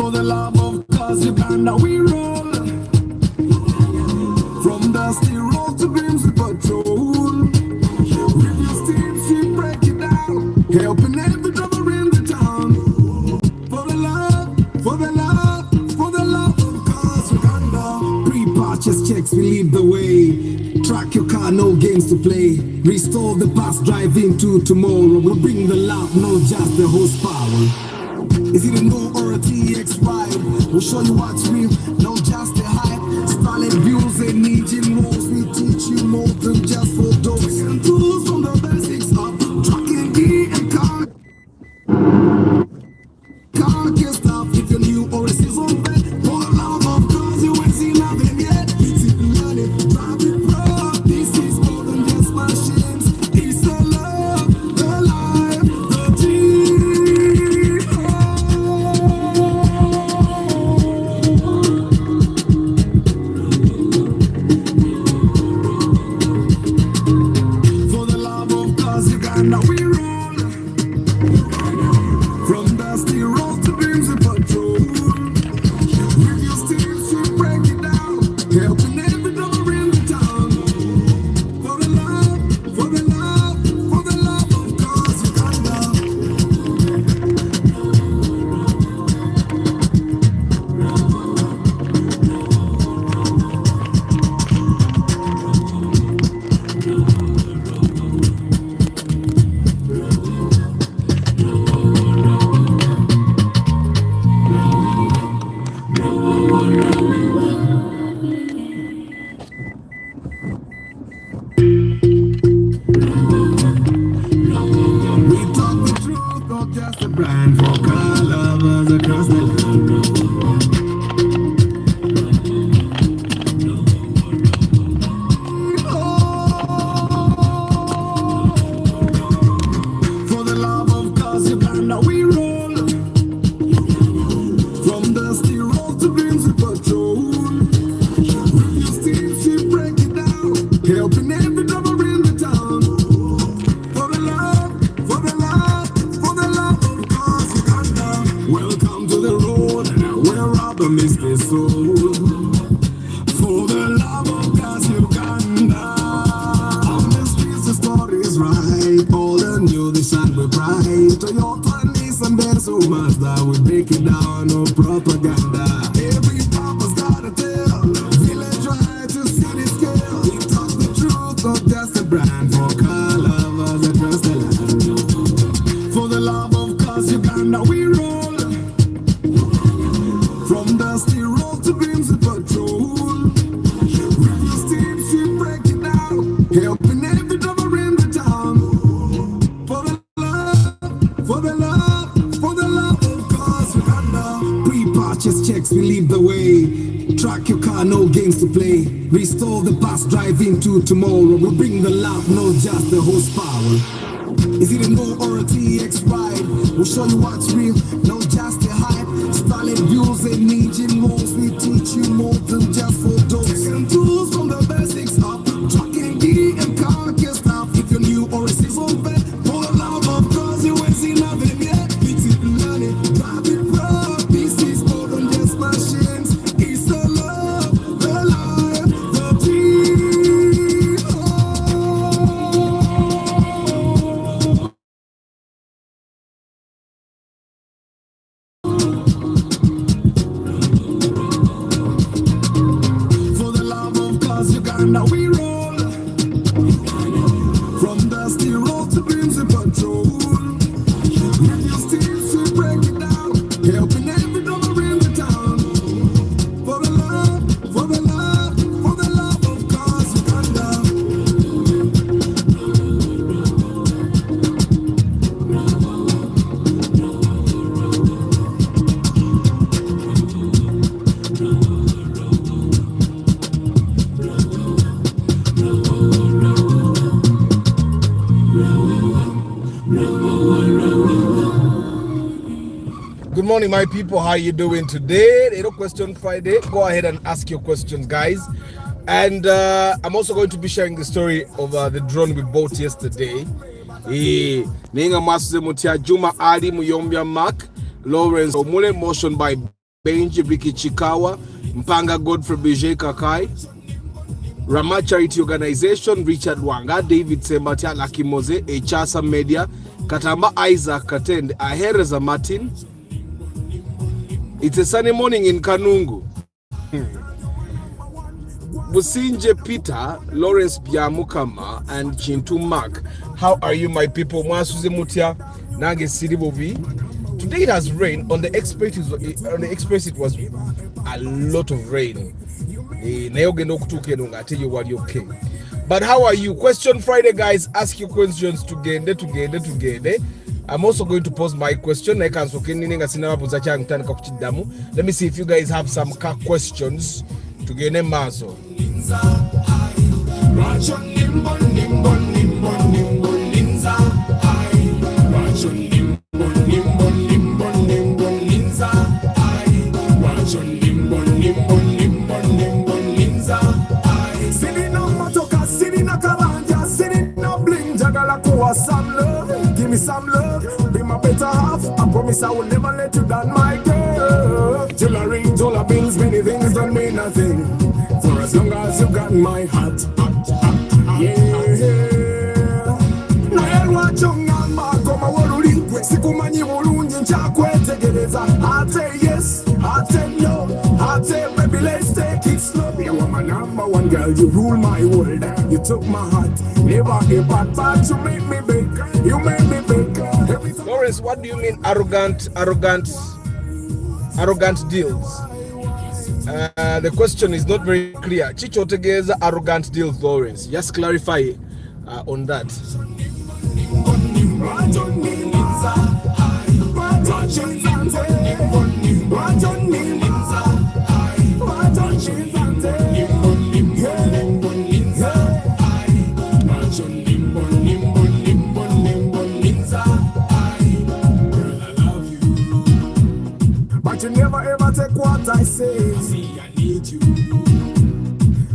For the love of cause Uganda we roll. From dusty road to Buuza patrol. With your steams we break it down. Helping every driver in the town. For the love, for the love, for the love of cause Uganda. Pre-purchase checks, we lead the way. Track your car, no games to play. Restore the past, drive into tomorrow. We'll bring the love, not just the horsepower. Is it a no or a TX ride? We'll show you what's real, not just a hype. Starlet views and engine rolls. We teach you more than just for dogs. And tools from the basics of trucking, gear and car stuff. If you're new or a season vet, for the love of cars you ain't seen nothing yet. Sit and learn it, drive it pro. This is more than just machines. It's the love, the life, the dream. For the love of cars Uganda we roll. From dusty road to Buuza patrol. With your steams we break it down. Helping every driver in the town. For the love, for the love, for the love of cause Uganda. We talk the truth, not just a brand. For car lovers across the land. For the love of cause Uganda we roll. From dusty road to Buuza patrol. With your steams we break it down. Helping every driver in the town. For the love, for the love, for the love of cause Uganda. Welcome to the road where rubber meets the soul. For the love of cause Uganda. On the streets the story's right. All the new the sun will bright. Toyota, Nissan, Benzo, Mazda. We break it down, no propaganda. Every papa's got a tell. Village right to city scale. We talk the truth, not just a brand. For car lovers across the land. For the love of cause Uganda we roll. From dusty road to Buuza patrol. With your steams we break it down. Helping every driver in the town. For the love, for the love, for the love of cause Uganda. Pre-purchase checks, we lead the way. Track your car, no games to play. Restore the past, drive into tomorrow. We'll bring the love, not just the horsepower. Is it a no or a TX ride? We'll show you what's real, not just a hype. Starlet views and engine rolls. We teach you more than just for dogs. And tools from the basics of trucking, gear and car stuff. If you're new or a season vet, for the love of cause you ain't seen nothing yet. Fix it and learn it, drive it pro. This is more than just machines. It's the love, the life, the dream. For the love of cause Uganda we roll. From dusty road to Buuza patrol. With your steams we break it down. Helping every driver in the town. For the love, for the love, for the love of cause Uganda. Good morning, my people. How you doing today? Little question Friday. Go ahead and ask your questions, guys. And I'm also going to be sharing the story of the drone we bought yesterday. Ninga Masuze Mutia Juma Ali Muyombia Mark Lawrence Omule, motion by Benji Ricky Chikawa, Mpanga Godfrey BJ Kakai, Rama Charity Organization, Richard Wanga, David Sembatia, Lucky Mose, Echasa Media, Katamba Isaac Katend, Ahereza Martin. It's a sunny morning in Kanungu. Businje Peter, Lawrence Biamukama, and Chintu Mark. How are you, my people? Mwasuze Mutia, Nage Siribobi. Today it has rained. On the express, it was a lot of rain. I tell you what, you're okay. But how are you? Question Friday, guys. Ask your questions together. I'm also going to post my question. Let me see if you guys have some questions to get them answer. Some love, give me some love, be my better half. I promise I will never let you down, my girl. Jewelry, dollar bills, many things don't mean nothing for as long as you got my heart. Yeah. I say yes, I say no, I say baby let's take it slow. You are my number one girl, you rule my world. You took my heart, never a bad part. You made me big, you made me big. Lawrence, what do you mean arrogant deals? The question is not very clear. Chicho Tegeza arrogant deals, Lawrence. Just clarify on that. But you never ever take what I say. See, I need you.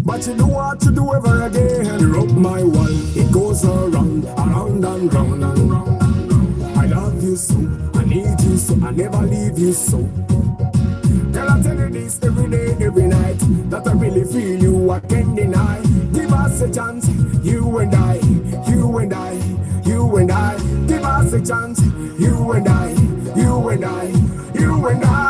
But you do what you do ever again. Rub my world, it goes around, around and round and round and round. I love you so, I need you so, I never leave you so. Girl, I tell you this every day, every night, that I really feel you, I can't deny. Give us a chance, you and I, you and I, you and I. Give us a chance, you and I, you and I, you and I.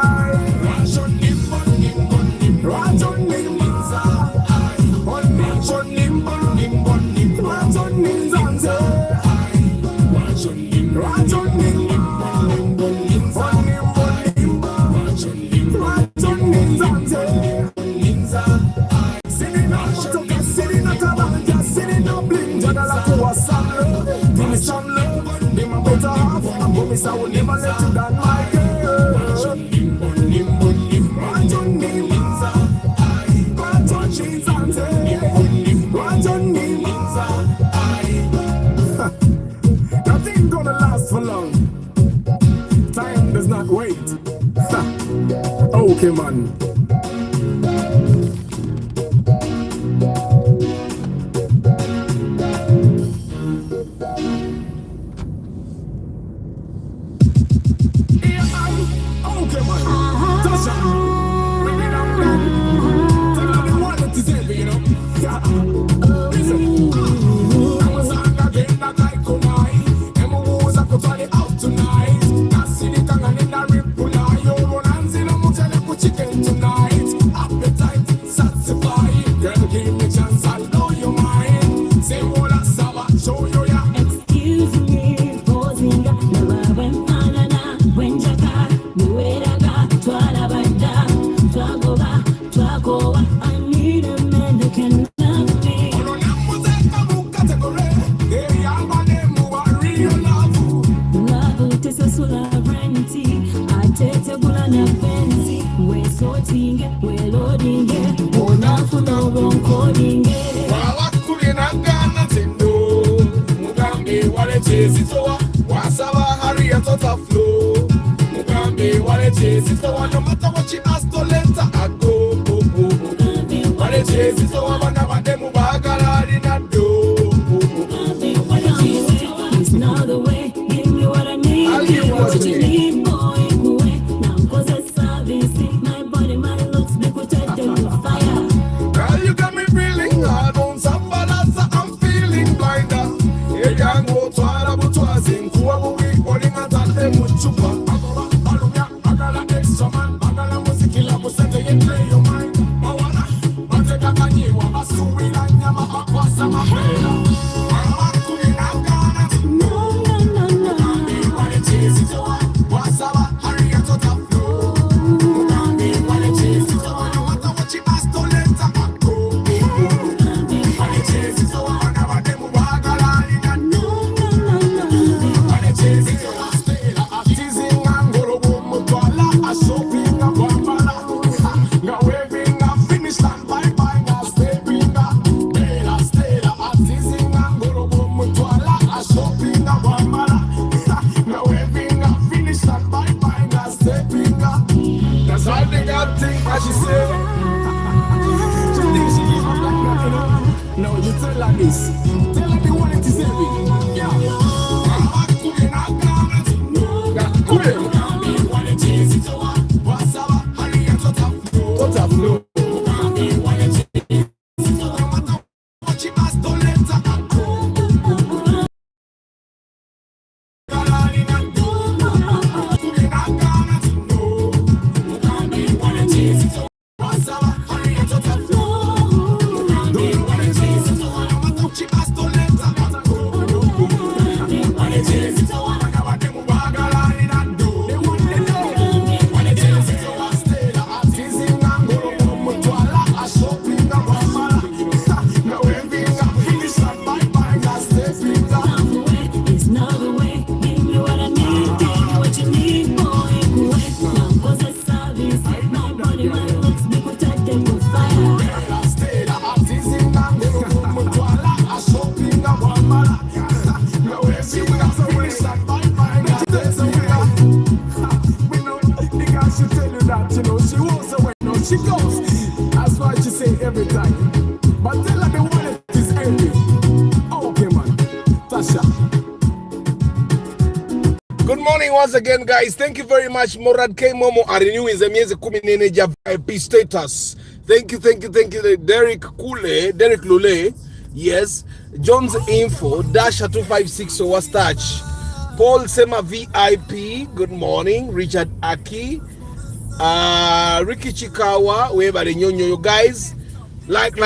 I will never let you down, my girl. Nothing gonna last for long. Time does not wait. Okay, man. What you need, boy, now 'cause it's service. they got things as she said. She thinks she give up like that, you know. No, you tell her this. Tell her the one it is heavy. Yeah. Total flow. She goes, that's why she say every time. But tell her the one it is heavy. Okay, man. Tasha. Good morning once again, guys. Thank you very much. Morad K Momo are renewing the miezi 14 ya VIP status. Thank you. Derek Lule. Yes. John's Info Dasha 256 so what's touch. Paul Sema VIP. Good morning. Richard Aki. Ricky Chikawa, wherever you guys like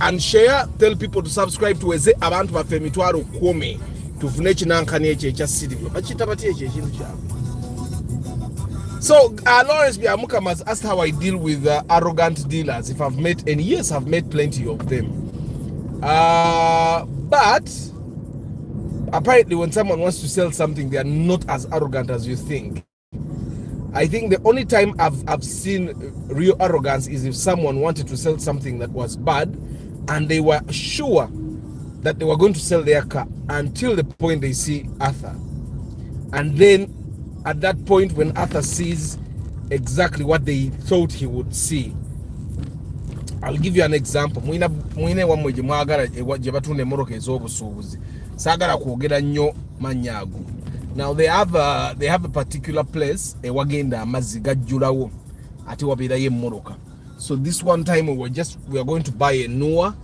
and share. Tell people to subscribe to Eze abantu bafemitwaro kome tufune chinankane echa city bachitabatie ekintu kyabo. So Lawrence Biamuka has asked how I deal with arrogant dealers, if I've met any. Yes, I've met plenty of them, but apparently when someone wants to sell something, they are not as arrogant as you think. I think the only time I've seen real arrogance is if someone wanted to sell something that was bad and they were sure that they were going to sell their car until the point they see Arthur. And then at that point when Arthur sees exactly what they thought he would see. I'll give you an example. Mwine wamweje mwagala jebatune moroke ezobusubuzi. Sagala kwogera nnyo manyago. Now they have a particular place ewagenda amazzi gajjulawo ate wabeerayo emmoroka. So this one time we are going to buy a Noah,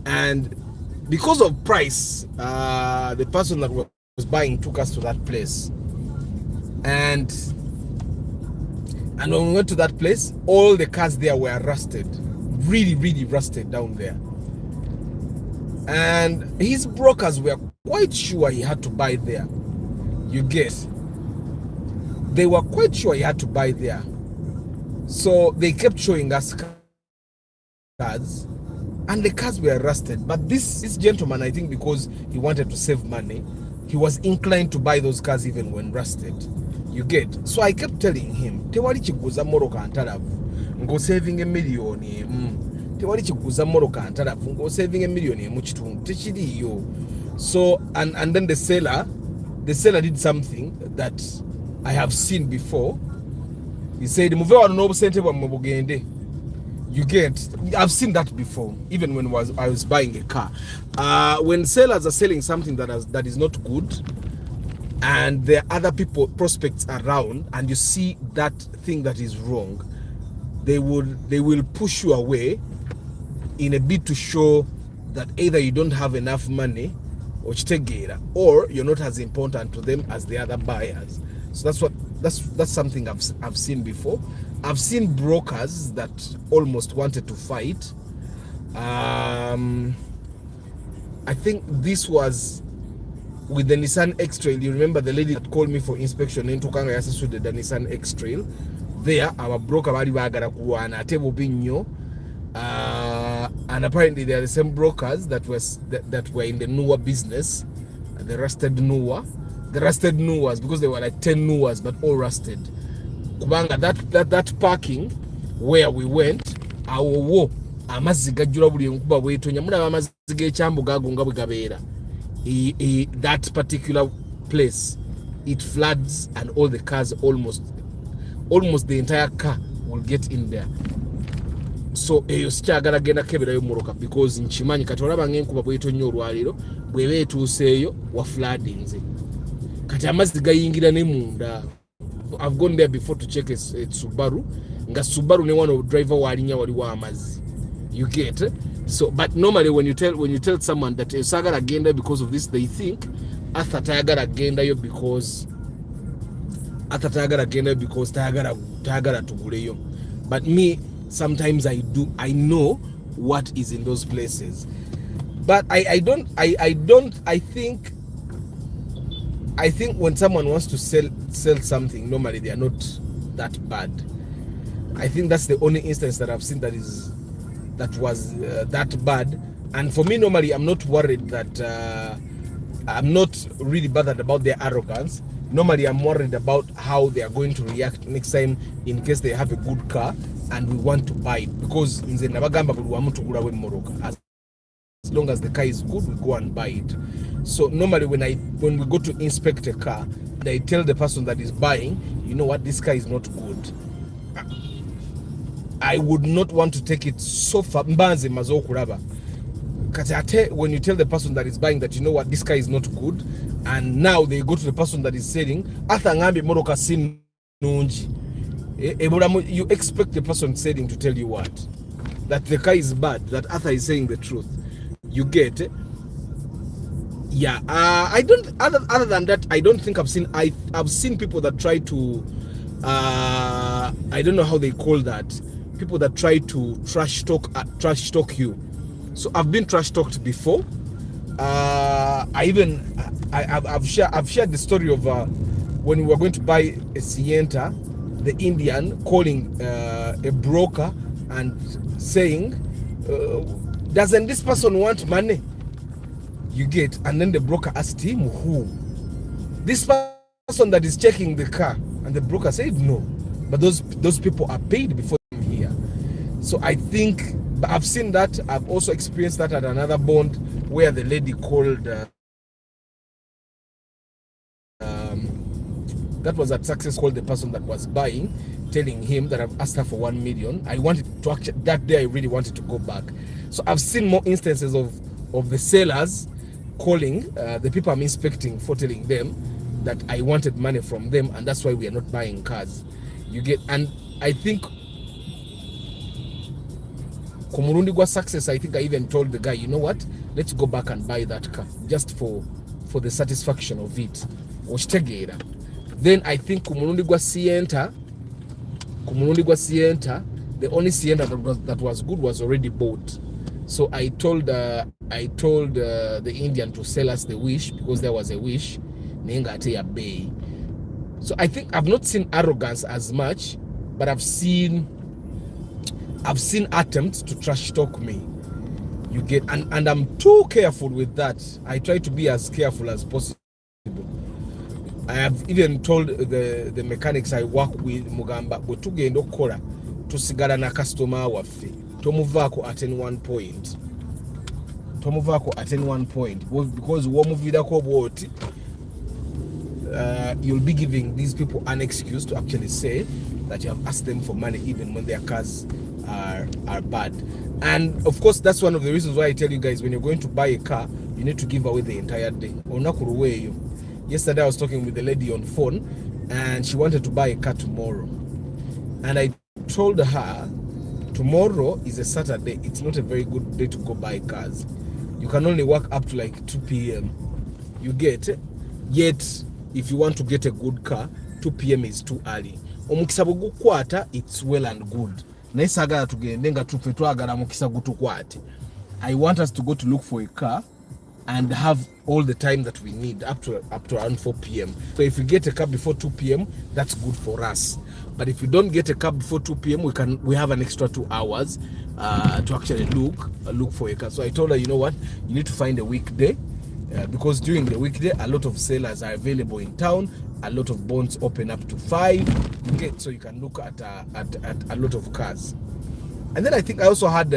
and because of price, the person that was buying took us to that place, and when we went to that place, all the cars there were rusted, really rusted down there, and his brokers were quite sure he had to buy there. You guess, they were quite sure he had to buy there, so they kept showing us cars, and the cars were rusted. But this gentleman, I think because he wanted to save money, he was inclined to buy those cars even when rusted. You get? So I kept telling him, tewali chiguza moroka antalavu ngo saving a million tewali chiguza moroka antalavu ngo saving a million mu kitundu tekiriyo. So and then the seller did something that I have seen before. He said, "Muve wano n'obusente bwammwe bugende." You get? I've seen that before, even when I was buying a car. When sellers are selling something that is not good, and there are other prospects around, and you see that thing that is wrong, they will push you away in a bid to show that either you don't have enough money, or you're not as important to them as the other buyers. So that's something I've seen before. I've seen brokers that almost wanted to fight. I think this was with the Nissan X-Trail. You remember the lady that called me for inspection in Tukanga Yasasu, the Nissan X-Trail. There, our broker bali bagala kuwana table binyo. And apparently they are the same brokers that were in the Noah business, the rusted Noahs, because there were like 10 Noahs but all rusted. Kubanga that parking where we went, awo amazzi gajjula buli enkuba bwetonya mulaba amazzi g'ekyambu gagonga bwe gabeera. That particular place, it floods, and all the cars, almost the entire car will get in there. So eyo sikyagala genda keberayo moroka because nchimanyi kati olaba ng'enkuba bw'etonnya olwaliro bw'eba etuuseeyo wa floodings kati amazzi gayingira ne munda. I've gone there before to check a Subaru nga Subaru ne one of driver walinya waliwo amazzi. You get so, but normally when you tell someone that sagala agenda because of this, they think Arthur tayagala agenda yo because tayagala tuguleyo. But me, sometimes I know what is in those places. But I think when someone wants to sell something, normally they are not that bad. I think that's the only instance that I've seen that was that bad. And for me, normally I'm not worried that I'm not really bothered about their arrogance. Normally I'm worried about how they are going to react next time in case they have a good car and we want to buy it, because as long as the car is good, we go and buy it. So normally when we go to inspect a car, they tell the person that is buying, you know what, this car is not good. I would not want to take it so far. When you tell the person that is buying that, you know what, this car is not good, and now they go to the person that is selling, you expect the person selling to tell you what? That the car is bad, that Arthur is saying the truth. You get it? Yeah. I don't. Other than that, I don't think I've seen people that try to. I don't know how they call that. People that try to trash talk you. So I've been trash talked before. I've shared the story of when we were going to buy a Sienta, the Indian calling a broker and saying, doesn't this person want money? You get, and then the broker asked him, who? This person that is checking the car. And the broker said no, but those people are paid before them here. So I think I've seen that. I've also experienced that at another bond where the lady called that was at Success, called the person that was buying, telling him that I've asked her for 1 million. I wanted to actually, that day I really wanted to go back. So I've seen more instances of the sellers calling the people I'm inspecting for telling them that I wanted money from them, and that's why we are not buying cars. You get, and I think Kumurundi was Success. I think I even told the guy, you know what, let's go back and buy that car just for the satisfaction of it. Then I think Kumurundi was Sienta, the only Sienta that was good was already bought. So I told the Indian to sell us the Wish, because there was a Wish. So I think I've not seen arrogance as much, but I've seen attempts to trash talk me. You get, and I'm too careful with that. I try to be as careful as possible. I have even told the mechanics I work with, Mugamba, tugende okukola tusigala na customer waffe tomuvaako at any one point, because womuviirako bwoti you'll be giving these people an excuse to actually say that you have asked them for money even when their cars are bad. And of course that's one of the reasons why I tell you guys, when you're going to buy a car, you need to give away the entire day. Yesterday I was talking with the lady on phone and she wanted to buy a car tomorrow, and I told her tomorrow is a Saturday, it's not a very good day to go buy cars. You can only work up to like 2 p.m. You get, yet if you want to get a good car, 2 p.m. is too early. Omukisa gukwata, it's well and good. Naisagala tugende nga tufe twagala mukisa gutukwate. I want us to go to look for a car and have all the time that we need up to around 4 p.m. So if we get a car before 2 p.m, that's good for us. But if we don't get a car before 2 p.m, we have an extra 2 hours to actually look for a car. So I told her, you know what, you need to find a weekday, because during the weekday a lot of sellers are available in town. A lot of bonds open up to 5. Okay, so you can look at a lot of cars. And then I think I also had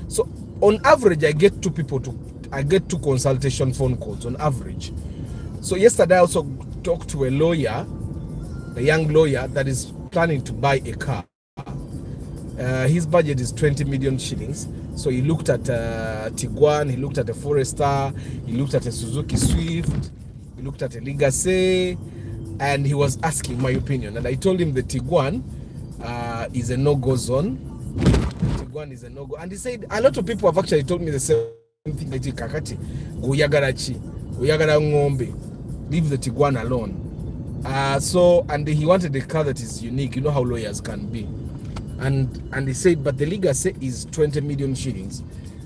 so on average I get 2 consultation phone calls on average. So yesterday I also talked to a young lawyer that is planning to buy a car. His budget is 20 million shillings. So he looked at Tiguan, he looked at a Forester, he looked at a Suzuki Swift, he looked at a Legacy, and he was asking my opinion. And I told him the Tiguan is a no-go zone. Tiguan is a no-go. And he said, a lot of people have actually told me the same thing. Kakati, leave the Tiguan alone. And he wanted a car that is unique. You know how lawyers can be. And he said, but the Legacy is 20 million shillings.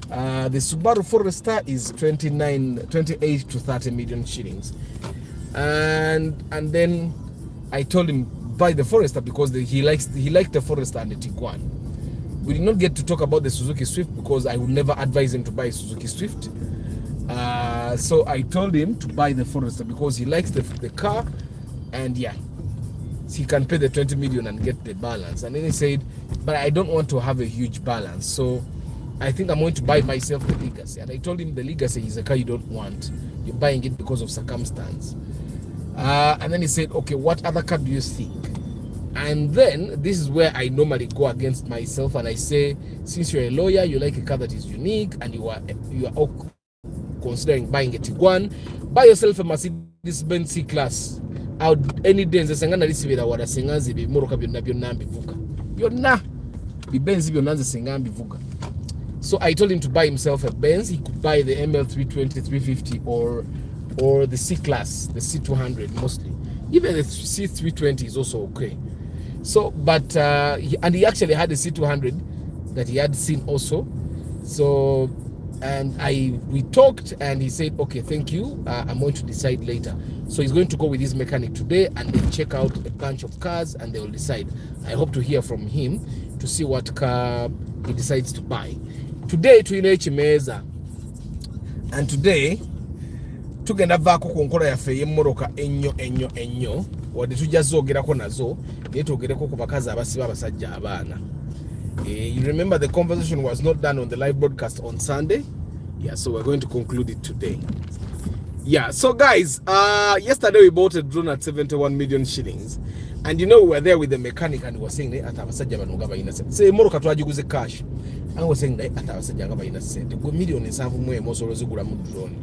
The Subaru Forester is 28 to 30 million shillings. And then I told him buy the Forester because he liked the Forester and the Tiguan. We did not get to talk about the Suzuki Swift because I would never advise him to buy a Suzuki Swift. So I told him to buy the Forester because he likes the car, and yeah, he can pay the 20 million and get the balance. And then he said, but I don't want to have a huge balance, so I think I'm going to buy myself the Legacy. And I told him the Legacy is a car you don't want. You're buying it because of circumstance. And then he said, okay, what other car do you think? And then this is where I normally go against myself, and I say, since you're a lawyer, you like a car that is unique, and you are considering buying a Tiguan, buy yourself a Mercedes-Benz C-Class. Any day nze senga nali sibira wala senga nzibi moroka byonna mbivuga byonna bibenzi byonna nze senga mbivuga. So I told him to buy himself a Benz. He could buy the ML320, 350 or the C-Class, the C200 mostly. Even the C320 is also okay. So but he actually had a C200 that he had seen also. So and we talked, and he said, okay, thank you, I'm going to decide later. So he's going to go with his mechanic today and then check out a bunch of cars, and they will decide. I hope to hear from him to see what car he decides to buy. Today tuine chimeza, and today tugenda vaako ku nkola yaffe y'emmoroka ennyo wadde tujja zoogerako nazo naye twogereko ku bakazi abasiba abasajja abaana. You remember the conversation was not done on the live broadcast on Sunday. Yeah, so we're going to conclude it today. Yeah, so guys, yesterday we bought a drone at 71 million shillings. And you know, we were there with the mechanic, and he was saying, say, moroka twagiguze cash. And he was saying, million is drone.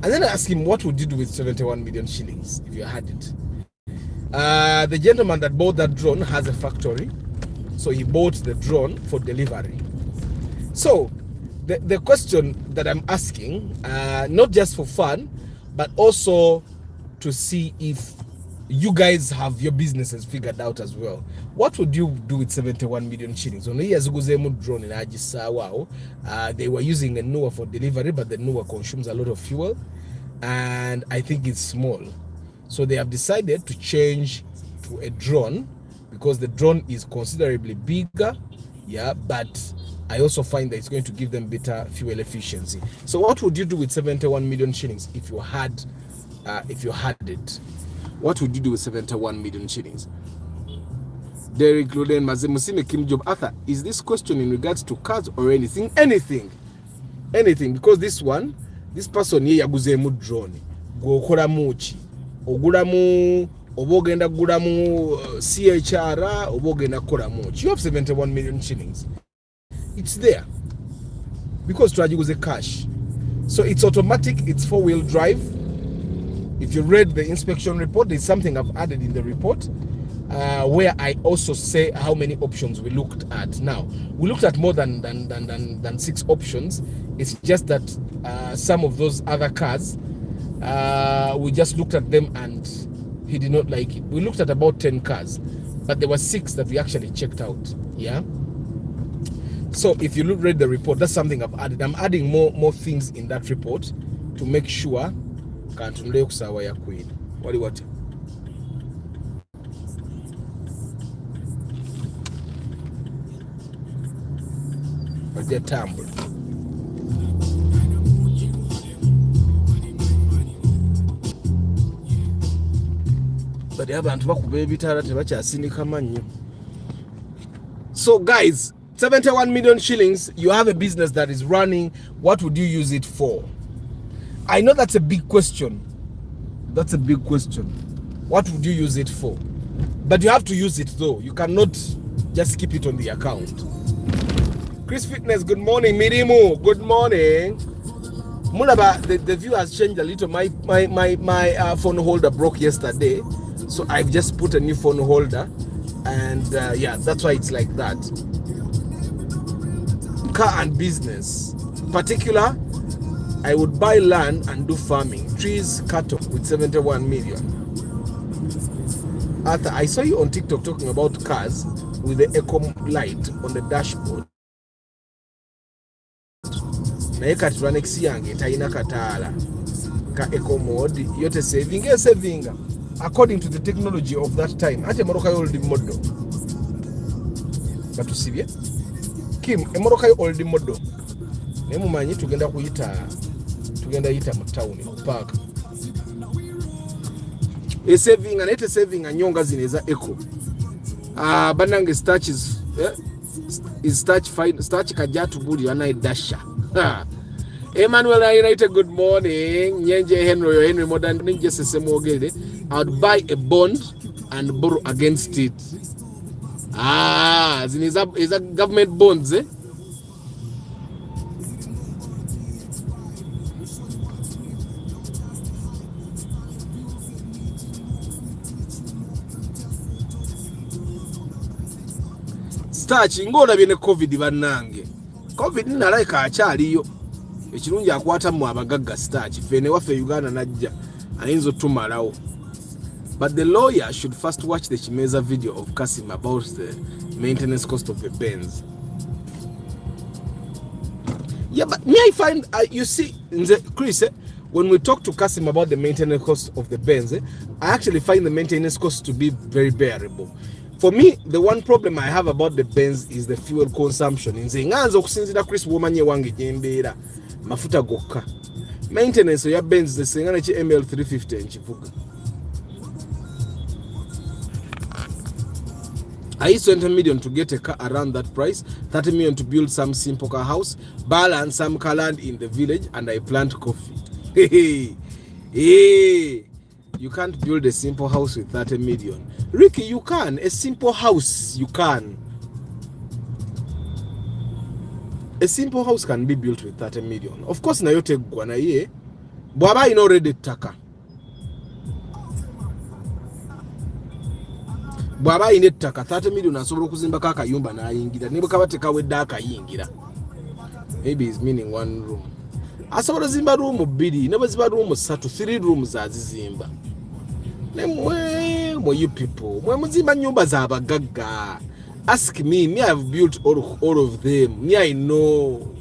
And then I asked him, what would you do with 71 million shillings if you had it? The gentleman that bought that drone has a factory, so he bought the drone for delivery. So the question that I'm asking, not just for fun, but also to see if you guys have your businesses figured out as well. What would you do with 71 million shillings? They were using a Nua for delivery, but the Nua consumes a lot of fuel, and I think it's small. So they have decided to change to a drone because the drone is considerably bigger, yeah, but I also find that it's going to give them better fuel efficiency. So what would you do with 71 million shillings if you had it? What would you do with 71 million shillings? Derek Loden Mazemusime Kim Job Arthur, is this question in regards to cars or anything? Anything, because this person here yaguzemu drone gokora muchi ogulamu obogenda gulamu CHR obogenda kola muchi. You have 71 million shillings. It's there because twagiguze cash. So it's automatic, it's 4-wheel drive. If you read the inspection report, there's something I've added in the report where I also say how many options we looked at. Now, we looked at more than 6 options. It's just that some of those other cars, we just looked at them and he did not like it. We looked at about 10 cars, but there were 6 that we actually checked out. Yeah. So if you read the report, that's something I've added. I'm adding more things in that report to make sure. What? They're tambour. But they haven't worked baby. So guys, 71 million shillings, you have a business that is running. What would you use it for? I know that's a big question. That's a big question. What would you use it for? But you have to use it though. You cannot just keep it on the account. Chris Fitness, good morning. Mirimu, good morning. Mulaba, the view has changed a little. My phone holder broke yesterday, so I've just put a new phone holder, and yeah, that's why it's like that. Car and business, particular, I would buy land and do farming, trees, cattle with 71 million. Arthur, I saw you on TikTok talking about cars with the eco light on the dashboard. Naye kati twanekisi yange talina kataala ka eco mode yote saving according to the technology of that time. Ate emotoka yo old model batusibye Kim emotoka yo old model naye mumanyi tugenda yita mu town park saving anete saving anyonga zino eza eco banange starch is starch fine starch kajatubulira naye dasha. Emmanuel United, good morning. Nyenje Henry Modern Ninja Sesemogede. I would buy a bond and borrow against it. Is that government bonds, eh? Starch ngola bine COVID banange. COVID nalaika akyaliyo ekirungi akwata mu abagagga starch fene waffe Uganda najja ayinza otumalawo. But the lawyer should first watch the Chimeza video of Kasim about the maintenance cost of the Benz. Yeah, but me I find you see Chris, when we talk to Kasim about the maintenance cost of the Benz, I actually find the maintenance cost to be very bearable. For me, the one problem I have about the Benz is the fuel consumption. Nze nganza okusinzira Chris womanye wange jembeera mafuta gokka. Maintenance ya Benz the singana chi ML 350 nchivuga. I used 20 million to get a car around that price, 30 million to build some simple car house, balance some car land in the village, and I plant coffee. Hey. You can't build a simple house with 30 million. Ricky, you can. A simple house, you can. A simple house can be built with 30 million. Of course, na yote gwana ye. Bwaba ino ready taka. Bwaba ine taka 30 million asobolo kuzimba kaka yumba na ayingira. Nebo kabateka wedda akayingira. Maybe he's meaning one room. Asobolo zimba room 2, nebo zimba room 3, 3 rooms azizimba. Nemwe you people, mwe muzimba nyumba za abagagga. Ask me, I have built all of them. Me I know.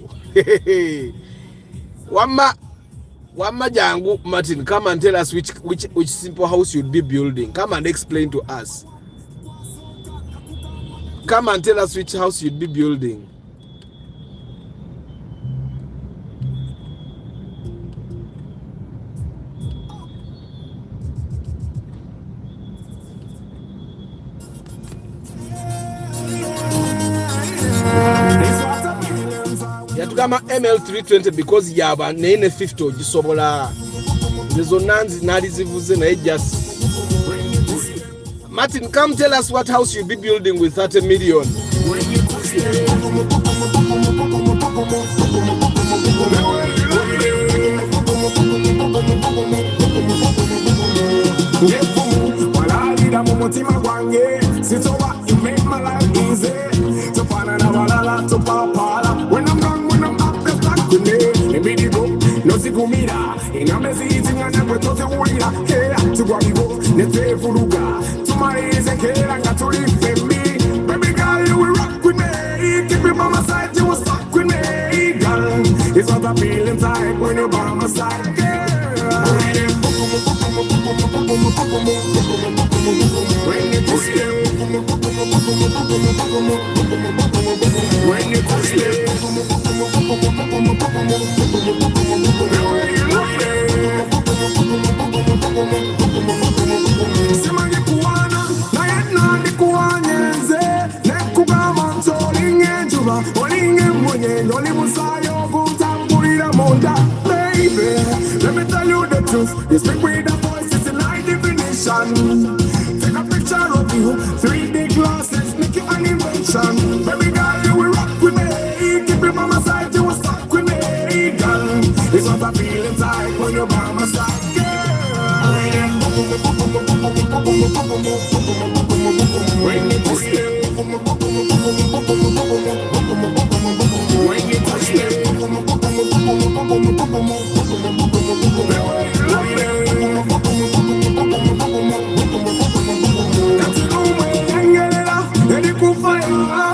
Wama jangu Martin, come and tell us which simple house you'd be building. Come and explain to us. Come and tell us which house you'd be building. Yatugama ML320 because yaba nene 50 ogisobola nizo nanzi nali zivuze na just Martin, come tell us what house you'll be building with 30 million. When I'm gone, when I'm up, that's back to me. Maybe the go, no sigumira. In a messy thing, I never thought you would have to go. Let's say Furuga. To my ears, I can't to live me. Baby girl, you will rock with me. Keep me by my side, you will stuck with me. Girl, it's what I feel inside when you're by my side, girl. When you push it, when you push it, Simanye kuwana, na yena ni kuwanyenze. Nekugama ntolinge njuba, olinge mwenye, noli musayo kutambuira monda. Baby, let me tell you the truth. You speak with a voice, it's a high definition. Take a picture of you, a feeling tight when you're by my side, girl. When you touch me, when you touch me,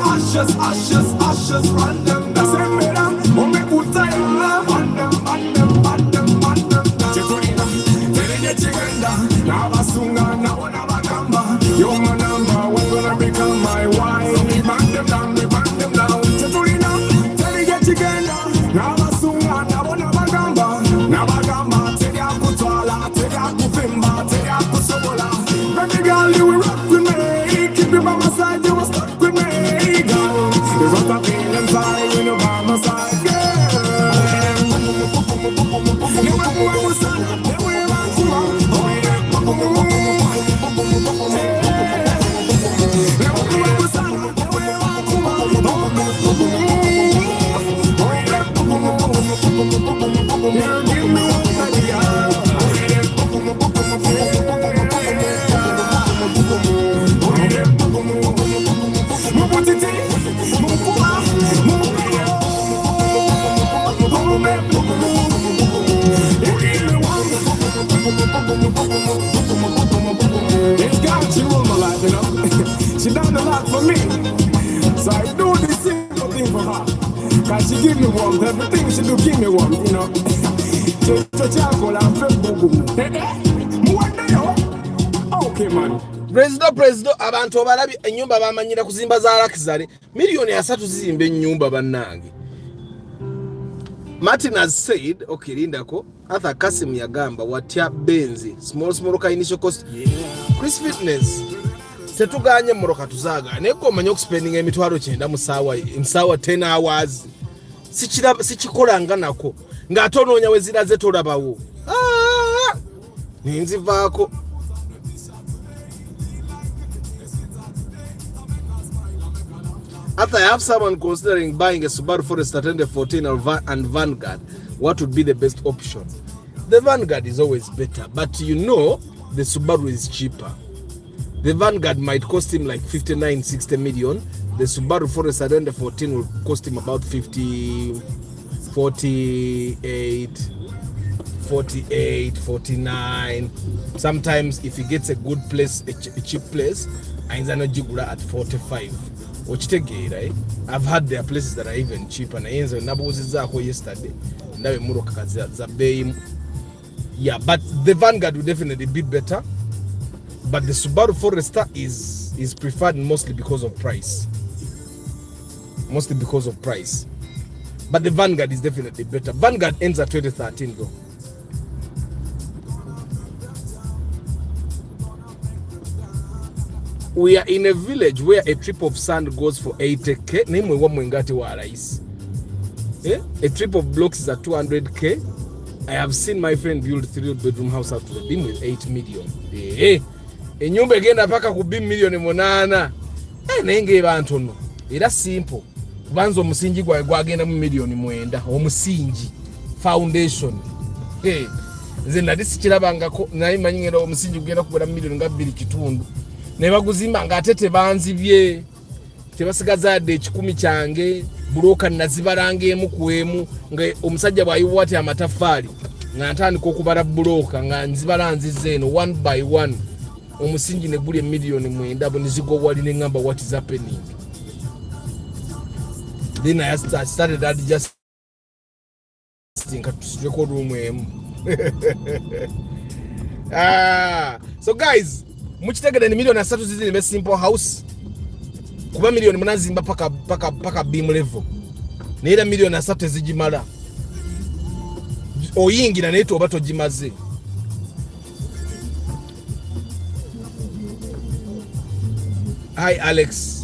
ashes, ashes, ashes, run them down. Send me down, me put time on them, on them, on them, on them. Chiturina, tugende, now basunga, now nabagamba. You're my number, we're gonna become my wife. We bang them down, we bang them down. Chiturina, tugende, now basunga, now nabagamba. Nabagamba, tega kutwala, tega kuvimba, tega kusobola. Baby girl, you will rock with me. Keep you by my side, you will stuck with me. There's what I feel inside when you're by my side, girl. You want to go outside, you want to go It's got she rule my life, you know. She done a lot for me, so I do this simple thing for her. Cause she give me warmth, everything she do give me warmth, you know. Okay, man. President abantu abalabi ennyumba bamanyira kuzimba za Luxury milioni 3 zizimba ennyumba bannange. Martin has said, okay, Lindako, Arthur Kasim yagamba, watya benzi, small ka initial cost. Chris Fitness, setuganye moroka tuzaga, neko manyo spending emitwalo 9 musawa 10 hours. Sichikolanga nako, ngatononya wezira zetolabawo. Ninzivaako. After I have someone considering buying a Subaru Forester 2014 and Vanguard, what would be the best option? The Vanguard is always better, but you know the Subaru is cheaper. The Vanguard might cost him like 59-60 million. The Subaru Forester 2014 will cost him about 50, 48, 49. Sometimes if he gets a good place, a cheap place, ainzano jigula at 45. Right? I've had their places that are even cheaper. Yesterday, yeah, but the Vanguard will definitely be better. But the Subaru Forester is preferred mostly because of price. Mostly because of price. But the Vanguard is definitely better. Vanguard ends at 2013 though. We are in a village where a trip of sand goes for 80k. A trip of blocks is at 200k. I have seen my friend build 3-bedroom house out to the beam with 8 million. Enyumba egenda paka ku beam million 8. Nenge bantu no. Era simple. Kubanza omusingi gwagenda mu million 9. Omusingi foundation. Nze nali sikirabangako naye manyi ngero omusingi gugenda kugula million nga 2 kitundu. Nebaguzimba ngate tebanzibye tebasigaza ade 10 kyange buloka nazibarange emu kuemu nga omusajja bwayiwa ati amatafali nga ntandika okubala buloka nga nzibalanzize eno 1 by 1 omusingi ne guli million 9 bonizigo wali ne ngamba what is happening. Then I started at just think to record room emu. So guys, muchitegere ni milioni 3 zizimbe simple house kuba milioni munazimba paka beam level neera milioni 3 zijimala oyingira neto obato jimaze. Hi Alex.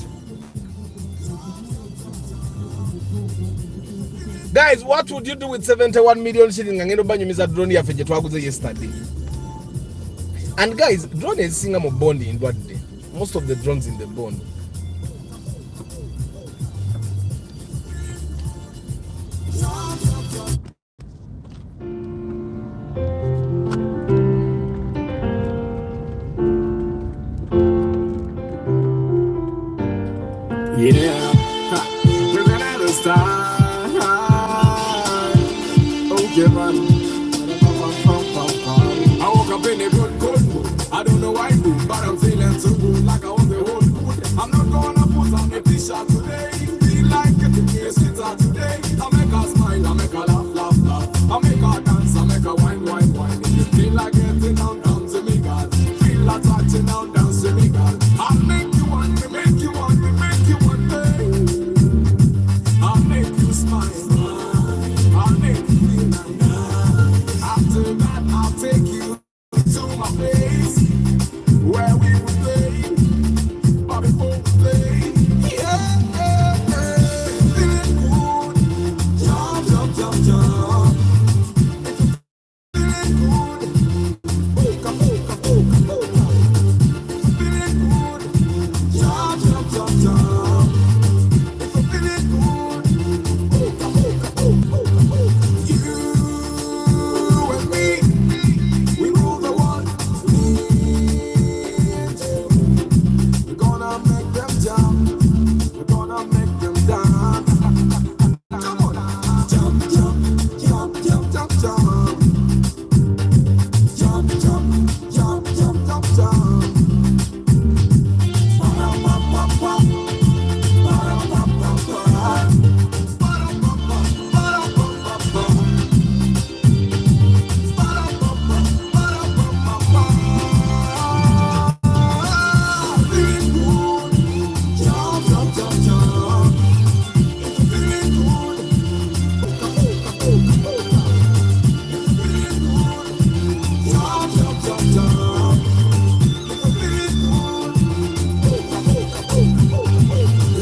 Guys, what would you do with 71 million shillings ngendo banyumiza drone ya feje twaguze yesterday? And guys, drone is singa mo bond in what day. Most of the drones in the bond. Yeah, living at a style. Okay, man. I woke up in a good mood. I don't know why, but I'm feeling so good, like I want the whole mood. I'm not gonna put on a t-shirt today. Feel like getting me a sitter today. I make her smile, I make her laugh. I make her dance, I make her wine. If you feel like getting down, come to me, girl. Feel like touching down, dance to me, girl. I'll make you want me, make you want me, make you want me. I'll make you smile. I'll make you feel nice. After that, I'll take you to my place where we would play, but before we play, yeah, feeling good, jump, feeling good, ooka, feeling good, jump, if I'm feeling good, you and me, we rule the world. We're gonna make them jump. We're gonna make them dance. Come on, jump. Jump. Feeling good, jump. Feeling good, feeling good, jump. Feeling good, the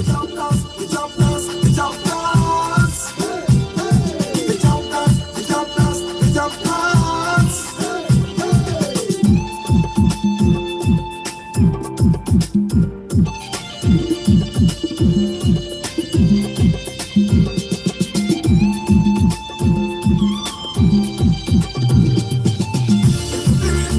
jump dance. The jump dance. The jump dance. Feeling good, jump. Feeling good, feeling good, jump. Feeling good, feeling good, jump. Feeling good, feeling good, jump. Feeling good.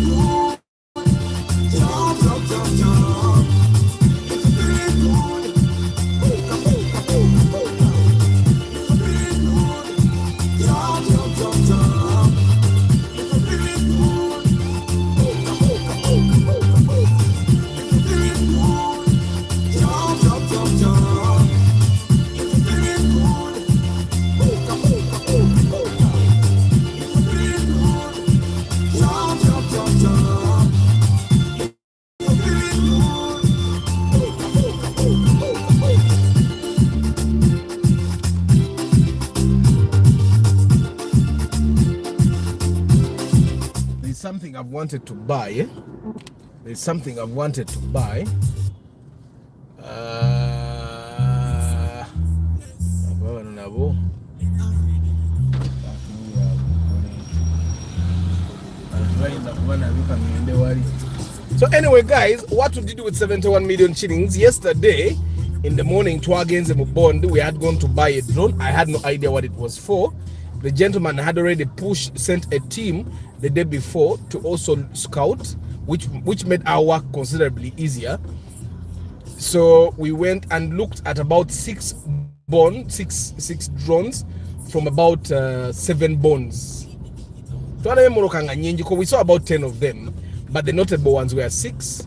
There's something I've wanted to buy. There's something I've wanted to buy. So anyway, guys, what we did with 71 million shillings yesterday in the morning, twagenze mu bond, we had gone to buy a drone. I had no idea what it was for. The gentleman had already sent a team the day before to also scout, which made our work considerably easier. So we went and looked at about six drones from about 7 bonds. We saw about 10 of them, but the notable ones were 6.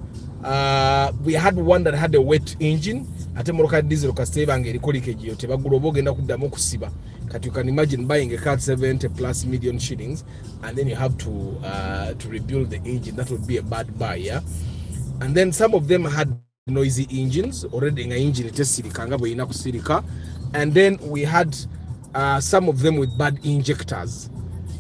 We had one that had a wet engine. Ate moroka diesel kastebanga eriko leakage yote bagula obogenda kuddamu kusiba. But you can imagine buying a car 70 plus million shillings and then you have to rebuild the engine. That would be a bad buy, yeah. And then some of them had noisy engines already in an engine tesirikanga bwe ina kusirika. And then we had some of them with bad injectors.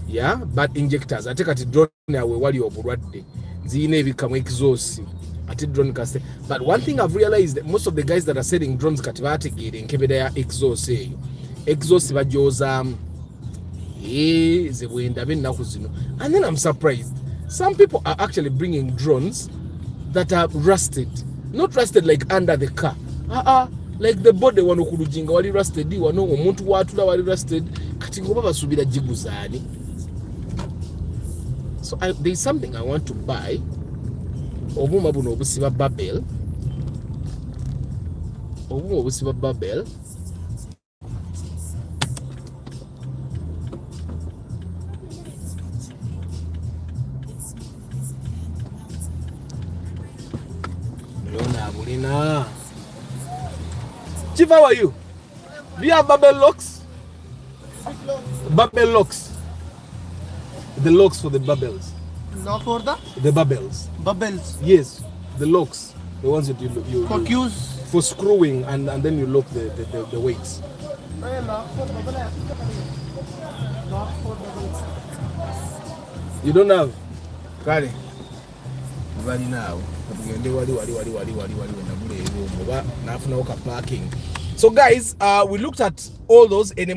Yeah, bad injectors. Ate kati drone yawe wali obulwadde ziyina ebikamu exhaust ate drone kaste. But one thing I've realized that most of the guys that are selling drones kati bategeera enkebera ya exhaust eyo. Exhaust bajoza ze bwenda bennaku zino. And then I'm surprised. Some people are actually bringing drones that are rusted. Not rusted like under the car. Like the body wano kulujinga wali rusted wano omuntu watula wali rusted kati ngoba basubira jiguzaani. So there's something I want to buy. Obuma buno obusiba Babel. obuuma obusiba bubble. Lona bulina. Chief, how are you? Do you have bubble locks? Bubble locks. The locks for the bubbles. Lock for the bubbles. Bubbles. Yes, the locks. The ones that you for cues. For screwing and then you lock the weights. You don't have? Kale. Bali now. So guys, we looked at all those in a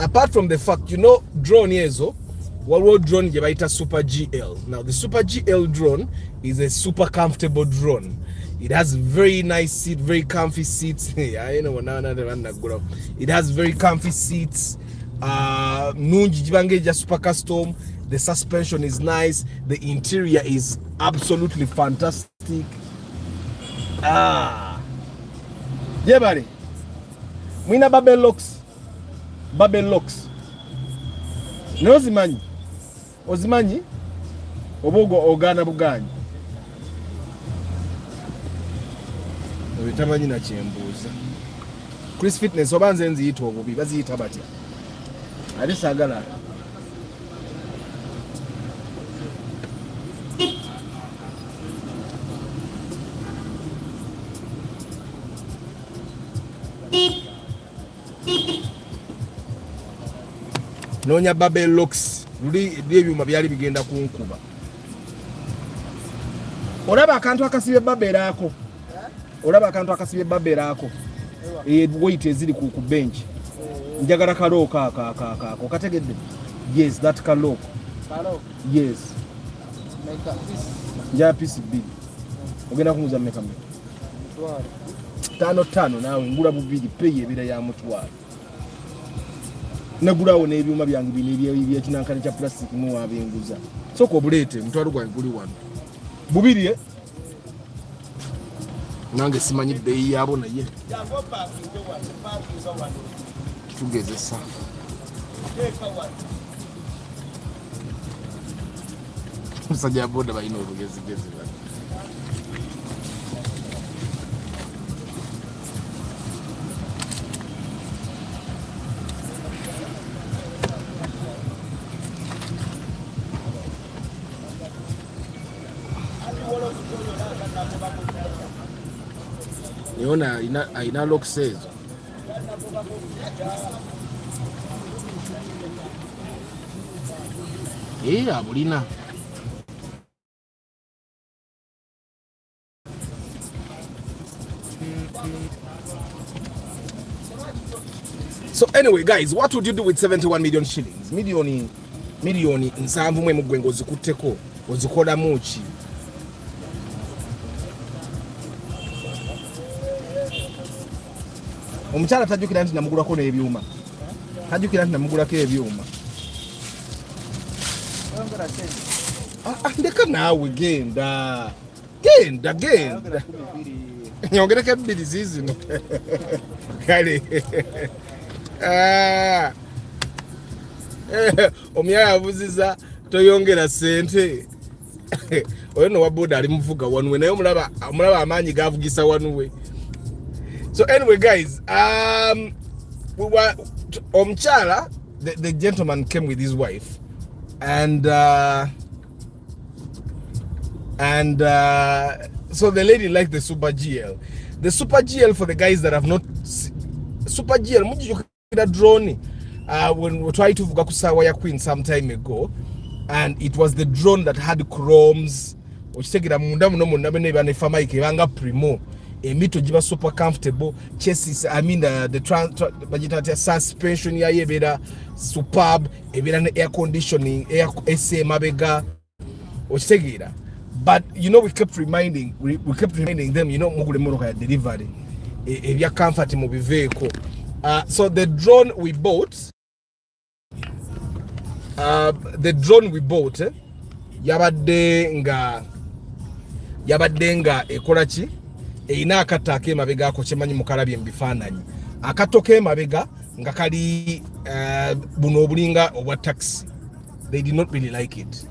apart from the fact, you know, drone yezo, what drone is Super GL. Now the Super GL drone is a super comfortable drone. It has very nice seat, very comfy seats. It has very comfy seats. Super custom. The suspension is nice. The interior is absolutely fantastic. Yeah, buddy. Mina bubble locks. Bubble locks. No zimanyi. Ozimanyi? Obogo ogana buganyi. Obitamanyi na kyembuuza. Chris Fitness obanze nziyita obubi baziyita batya. Ali sagala. Nonya bubble locks. Luli ebyuma byali bigenda kunkuba. Olaba akantu akasibye bubble ako. Olaba akantu akasibye bubble ako. Weight eziri ku bench. Njagala kaloka ako kategedde. Yes, that kaloka. Kaloka. Yes. Like this. Ja piece big. Ogenda kumuza mmeka mmeka. Tano nawe ngula bubiri peye ebira ya mutwalo. Nagulawo n'ebyuma byange bino ebyekinankani kya plastic mu wabenguza. Soko obulete mutwalo gwange guli wano. Bubiri nange simanyi bbeeyi yabo naye. Tugezesa. Musajja boda balina obugezigezi bano. Niona ina lock says. Abulina. So anyway guys, what would you do with 71 million shillings? Milioni nsanvu mwe mugwengo ozikutteko ozikola muki? Omukyala tajjukira nti namugulako n'ebyuma. Tajjukira nti namugulako ebyuma. Ndeka naawe genda. Nyongereko ebbiri zizino. Kale. Omuyala abuziza toyongera sente. Oyo no waboda ali muvuga wanuwe naye omulaba amaanyi gavugisa wanuwe. So anyway guys, we were Omchala, the gentleman came with his wife, and so the lady liked the Super GL. The Super GL, for the guys that have not Super GL, mujukira drone when we tried to vuga kusawa Queen some time ago, and it was the drone that had chromes okitegera munda muno munda bene bane fama ikebanga primo. Emito jiba super comfortable chassis, I mean the suspension ya yebera superb, ebera ne air conditioning, air AC mabega okitegera. But you know, we kept reminding them, you know, mugule moroka ya delivery ebya comfort mu vehicle. So the drone we bought yabadde nga ekola ki eina akatake mabega ako chemanyi mukalabye mbifaananyi akatoke mabega nga kali buno obulinga obwa taxi. They did not really like it.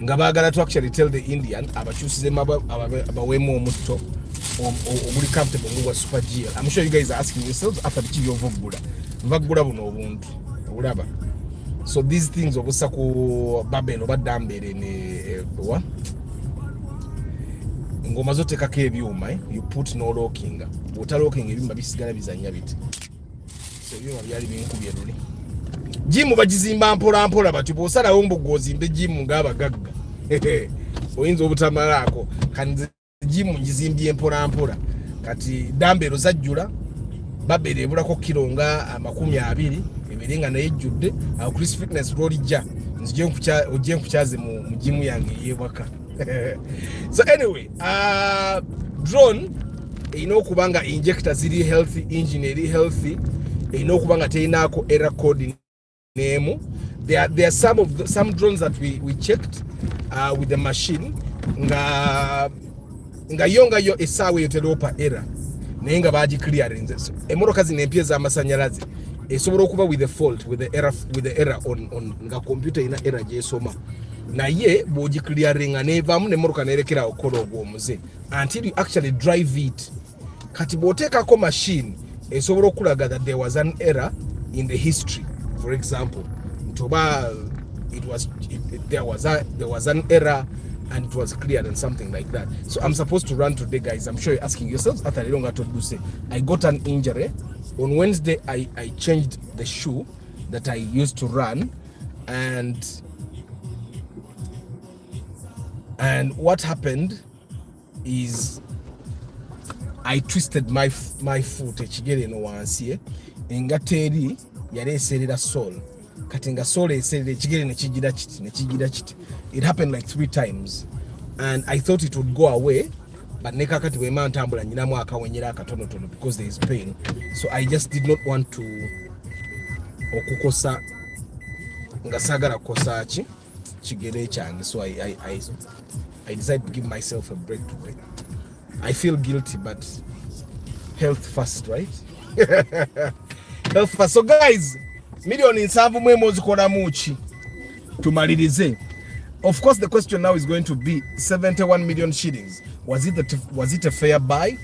Nga baagala to actually tell the Indian abakyusize abawemu omutto obuli comfortable ngwa super GL. I'm sure you guys are asking yourselves after the chibi ovugula mbagula buno obuntu olaba. So these things obusa ku babelo badambere ne wa ngoma zote kake ebyuma you put no locking utalocking ebyuma bisigala bizanya biti. So ebyuma byali binkubye luli jimu bagizimba mpola mpola bati bosala wombogozi mbe jimu ngaba gagga oyinza obutamalako kandi jimu njizimbye mpola mpola kati dambero zajjula babere bulako kilonga 20 ebiringa naye judde aho Chris Fitness rolijja nzije nkukyaze mu jimu yange yebaka. So anyway, drone inokubanga injector ziri healthy, engine eri healthy, inokubanga teinako error code name. There are some drones that we checked with the machine nga yonga yo esawe yoteropa error nenga baji clearance. Emoroka zinempye za masanyalazi esobola okuba with the error on nga computer ina error jesoma naye boji clearinga nevamu nemoroka nerekera okola ogwomuze until you actually drive it. Kati boteka ko machine esobola okulaga that there was an error in the history. For example, ntoba there was an error and it was cleared and something like that. So I'm supposed to run today, guys. I'm sure you're asking yourselves after I don't got to do say I got an injury on Wednesday. I changed the shoe that I used to run and what happened is I twisted my foot ekigere no wansi engateri yali eserera soul kati nga soul eserera ekigere nekigira kiti. It happened like 3 times and I thought it would go away, but nekakati wema ntambula nyinamu akawenyera akatonotono because there is pain. So I just did not want to okukosa nga sagala kosa kigere kyange. So I decided to give myself a break today. I feel guilty, but health first, right? Health first. So guys, million in savu mwemo zikola muchi tumalirize. Of course, the question now is going to be 71 million shillings. Was it a fair buy?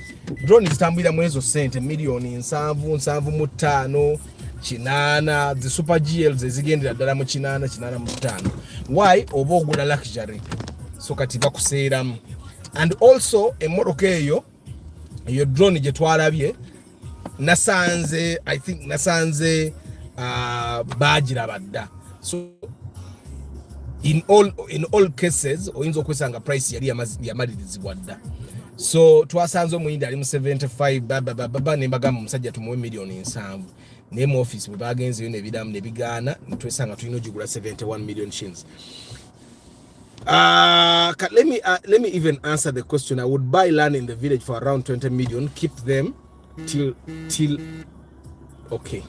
Drone istambira mwezo sente million in savu mutano chinana the super GLs ezigendera ddala mu chinana mutano. Why? Oba ogula luxury. So kati bakuseeramu. And also emmotoka eyo drone gye twalabye nasanze baagiraba dda. So in all cases oyinza okwesanga price yali yamalirizibwa dda. So twasanze omuyindi ali mu 75 baba nembagamba omusajja tumuwe million 7 naye mu office bwe bagenzeyo nebidamu nebigaana netwesanga tulina ogigula 71 million shillings. Let me even answer the question. I would buy land in the village for around 20 million, keep them till okay.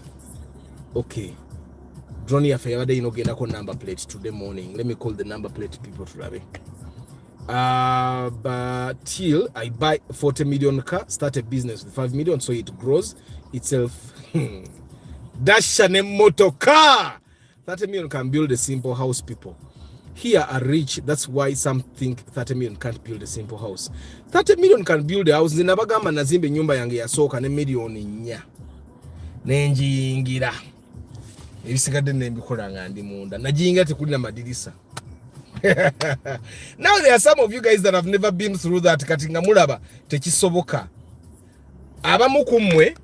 Drone ya fayabade inogenda ko number plate today morning. Let me call the number plate people to Rabe. But till I buy 40 million car, start a business with 5 million so it grows itself. Dash a motor car. 30 million can build a simple house, people. Here are rich, that's why some think 30 million can't build a simple house. 30 million can build a house. Zinabagamba nazimbe nyumba yange yasoka ne million 4. Nenjingira. Ebisigadde nembikola nga ndi munda. Najingira tekulina madirisa. Now there are some of you guys that have never been through that. Kati nga mulaba tekisoboka. Abamu kumwe.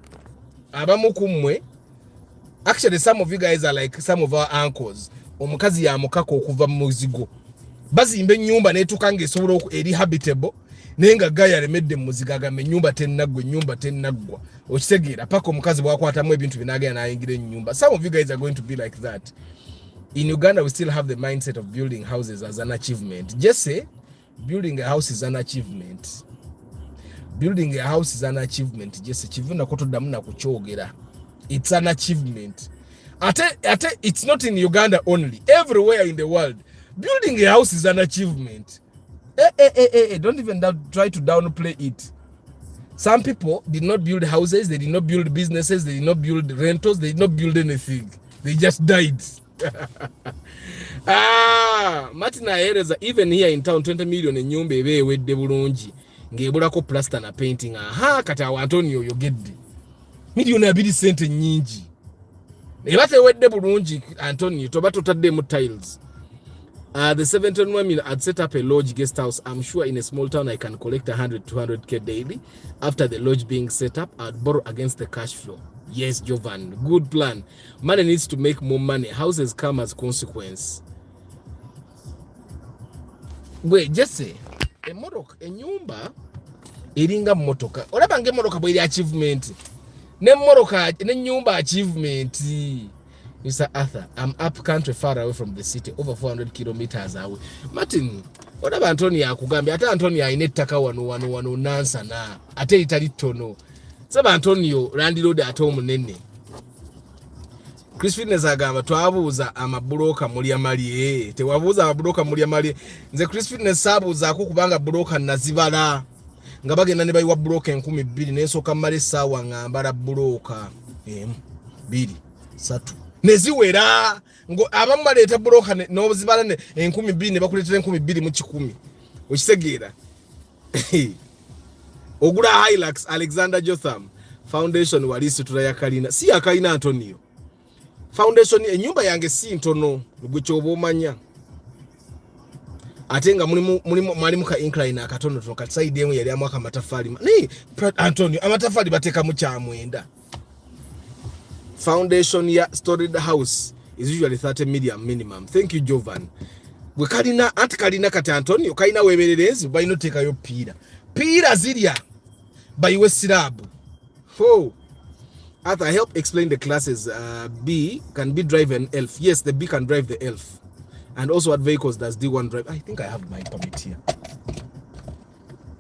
Actually, some of you guys are like some of our uncles. Omukazi ya mukako okuva mu muzigo bazimbe nyumba netukange esobola eri habitable nenga gaya remedde mu muzigo agame nyumba tenaggwa okitegeera paka omukazi bwakwatamu ebintu binagenda nayingira nyumba. Some of you guys are going to be like that. In Uganda we still have the mindset of building houses as an achievement. Just say building a house is an achievement. Building a house is an achievement. Just kivuna kotoddamu na kukyogera. It's an achievement. Ate, it's not in Uganda only. Everywhere in the world, building a house is an achievement. Don't even try to downplay it. Some people did not build houses, they did not build businesses, they did not build rentals, they did not build anything. They just died. Martin aereza even here in town 20 million enyumba ebewedde bulungi ng'ebulako plaster na painting. Kati awo Antonio yogedde. Million 2 sente nnyingi. Eba tewedde bulungi Antonio toba totaddemu tiles. The 71 million I'd set up a lodge guest house. I'm sure in a small town I can collect 100-200k daily. After the lodge being set up, I'd borrow against the cash flow. Yes, Jovan, good plan. Money needs to make more money. Houses come as consequence. Wait, just say a motoka, a nyumba eringa motoka. Olaba nge motoka bwe achievement. Ne motoka ne nyumba achievement. Mr. Arthur, I'm up country far away from the city, over 400 kilometers away. Martin, olaba Antonio akugambye ate Antonio ayina ettaka wano nansa na ate itali tono. Saba Antonio landlord ate omunene. Chris Fitness agamba twabuuza amabuloka muli amali tewabuuza amabuloka muli amali. Nze Chris Fitness sabuuza akukubanga buloka nazibala nga bagenda ne bayiwa buloka 1200 n'esooka mali saawa ngambala buloka 2 3 neziwera ngo abamu baleeta buloka n'ozibala 1200 ne bakuleetera 1200 mu 1,000 okitegeera. Ogula Hilux Alexander Jotham Foundation walisi tulaya kalina si akalina Antonio Foundation enyumba yange si ntono gwe kyoba omanya ate nga mulimu ka incline akatono to ka side emu yali amwaka matafali ni Antonio amatafali bateka mu kyamwenda. Foundation ya storage house is usually 30 million minimum. Thank you Jovan. Gwe kalina anti kalina kati Antonio kalina webererezi bayino tekayo pira zirya bayiwe sirabu. Arthur, help explain the classes. B can be drive an elf. Yes, the B can drive the elf. And also what vehicles does D1 drive? I think I have my permit here.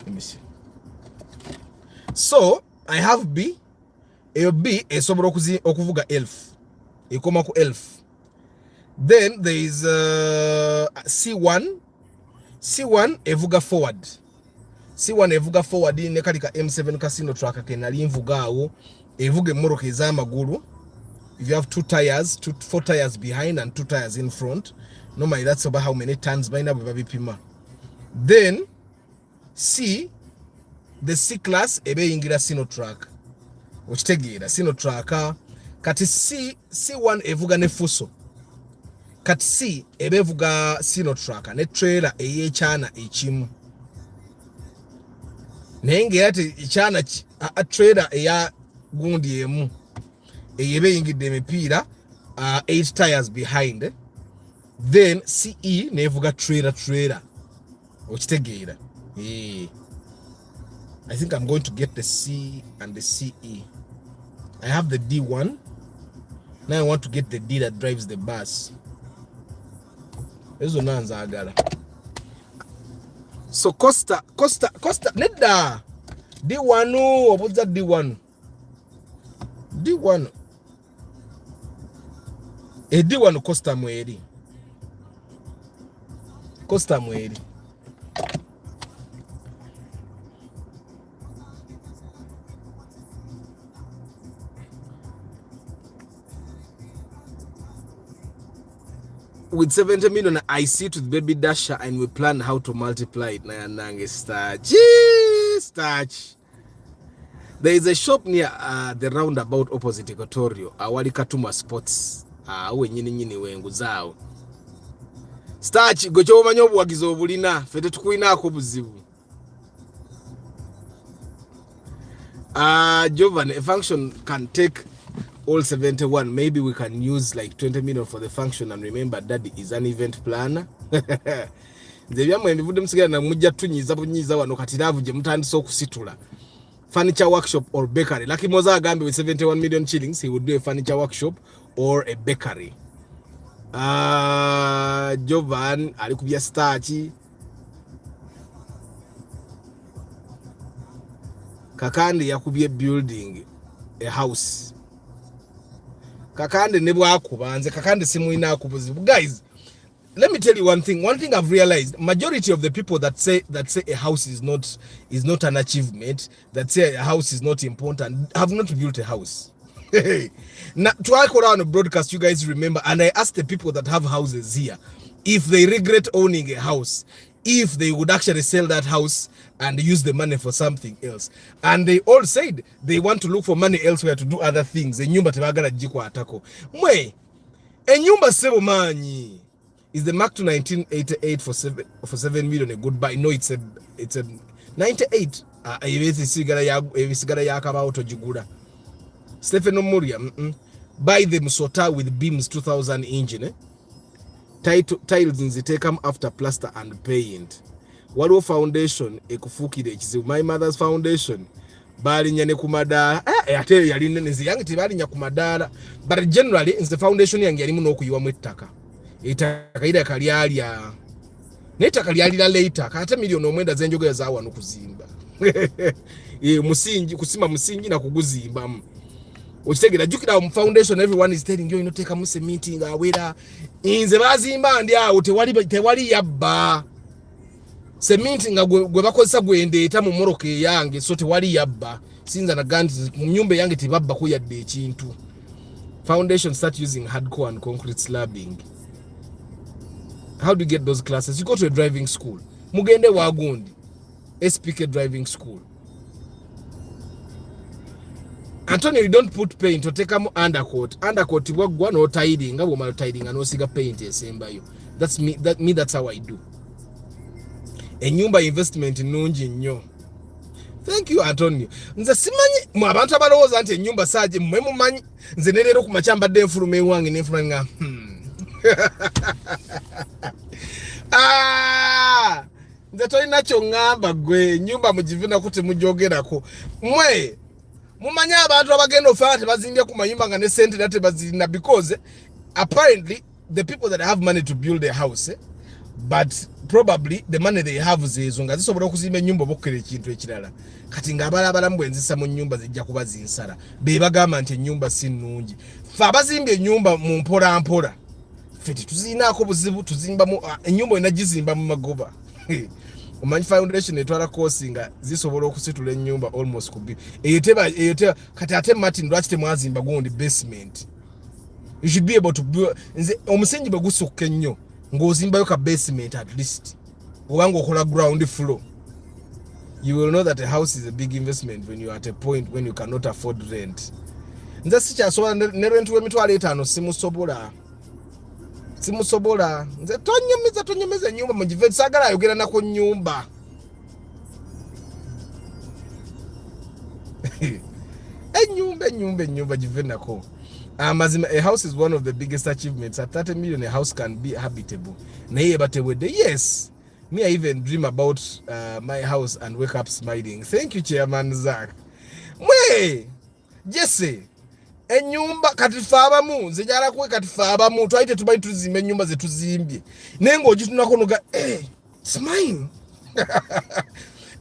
Let me see. So I have B. B esobola okuvuga elf. Ekoma ku elf. Then there is C1. C1 evuga forward. C1 evuga forward ne kalika M7 casino tracker kenali nvuga awo evuga emmoroka ez'amagulu. If you have 2 tires, 4 tires behind and 2 tires in front, normally that's about how many tons baina bwe babipima. Then C, the C class ebe yingira sino track. Okitegeera sino tracker kati C1 evuga ne fuso. Kati C ebe evuga sino tracker ne trailer eyekyana ekimu. Nenge ate ichana a trailer eya gundi emu eyebe yingide emipiira 8 tires behind. Then CE nevuga trailer okitegeera. I think I'm going to get the C and the CE. I have the D1. Now I want to get the D that drives the bus. Ezo nanza agala. So Costa nedda D1 obuza D1 D1 Costa mweri with 70 million I sit with baby Dasha and we plan how to multiply it. Nange starch. There is a shop near the roundabout opposite Equatorio. Awali Katuma Sports. Awe nyini wengu zao. Starch gocho manyo buwagizi obulina fete tukuina akubuzibu. Jovan, a function can take all 71. Maybe we can use like 20 million for the function and remember daddy is an event planner. Zebyamwe ndivude msigala na mujja tunyiza wano katiravu je mutandise okusitula. Furniture workshop or bakery. Lucky Moza Gambi with 71 million shillings, he would do a furniture workshop or a bakery. Jovan alikubya starchi. Kakande yakubye building a house. Kakande nebwa akubanze kakande simu ina akubuzibu. Guys, let me tell you one thing. One thing I've realized: majority of the people that say a house is not an achievement, that say a house is not important, have not built a house. Now, to I call on a broadcast, you guys remember, and I asked the people that have houses here if they regret owning a house, if they would actually sell that house and use the money for something else, and they all said they want to look for money elsewhere to do other things. Enyumba tebagala jiko atako mwe enyumba sebo manyi. Is the Mark to 1988 for 7 million a good buy? No, it's a 98. Sigara yakaba to jigura. Stephen Muria, buy them Sota with beams 2000 engine. Tiles in the take them after plaster and paint. Waliwo foundation ekufukire ekizibu. My mother's foundation balinya ne kumadala ate yali nezi yange tebalinya kumadala, but generally in the foundation yange yalimu n'okuyiwa mu ettaka. Ettaka ida kalyalya n'ettaka lyalira later kate milioni omwenda zenjogera zaawa n'okuzimba musingi kusima musingi na kuguzimbamu. Ukitegera jukira mu foundation everyone is telling you inoteka mu cement nga awera inze bazimba ndi awo tewali yabba cement nga gwe bakozesa gwendeeta mu moroke yange, so tewali yabba sinza na ganti mu nyumba yange tebabba ko yadde ekintu. Foundation start using hardcore and concrete slabbing. How do you get those classes? You go to a driving school. Mugende wagundi SPK driving school. Antonio, you don't put paint or take undercoat. Undercoat wagwa no tiding, nga woma tiding and no siga paint esembayo. That's me. That's how I do. Enyumba investment nungi nnyo. Thank you, Antonio. Nze simanyi mu abantu abalowooza nti enyumba saaje mmwe mumanyi. Nze ne leero ku machamba de enfulume wange ne enfulume nga nze tolina kyongamba gwe nyumba mugivina kuti mujogerako mwe mumanya abantu abagenda ofuna tebazimbye ku mayumba nga ne sente nate bazirina, because apparently the people that have money to build a house, but probably the money they have zezo nga zisobola okuzimba ennyumba obokkera ekintu ekirala, kati nga abalamu bwenzisa mu nnyumba zijja kuba zinsala, be bagamba nti ennyumba si nnungi. Fe abazimbye ennyumba mu mpola ffe tuzinaako buzibu, tuzimba mu ennyumba enagizimba mu magoba. Omanyi foundation etwala course nga zisobola okusitula ennyumba almost kubi eyoteba kati ate Martin lwaki temwazimba gundi basement. You should be able to build. Nze omusingi bwe gusukka ennyo ng'ozimbayo ka basement at least obanga okola ground floor. You will know that a house is a big investment when you are at a point when you cannot afford rent. Nze sikyasobola ne rent w'emitwalo 5 simusobola. Nze tonyemeza ennyumba mugive sagala ayogera nako nnyumba. Ennyumba give nako. A house is one of the biggest achievements. At 30 million, a house can be habitable. Yes, me I even dream about my house and wake up smiling. Thank you, Chairman Zach. Jesse. Enyumba katifaba mu nzijala kwe katifaba mu twaite tubai tuzimbe enyumba ze tuzimbye nengo ogitunako noga it's mine.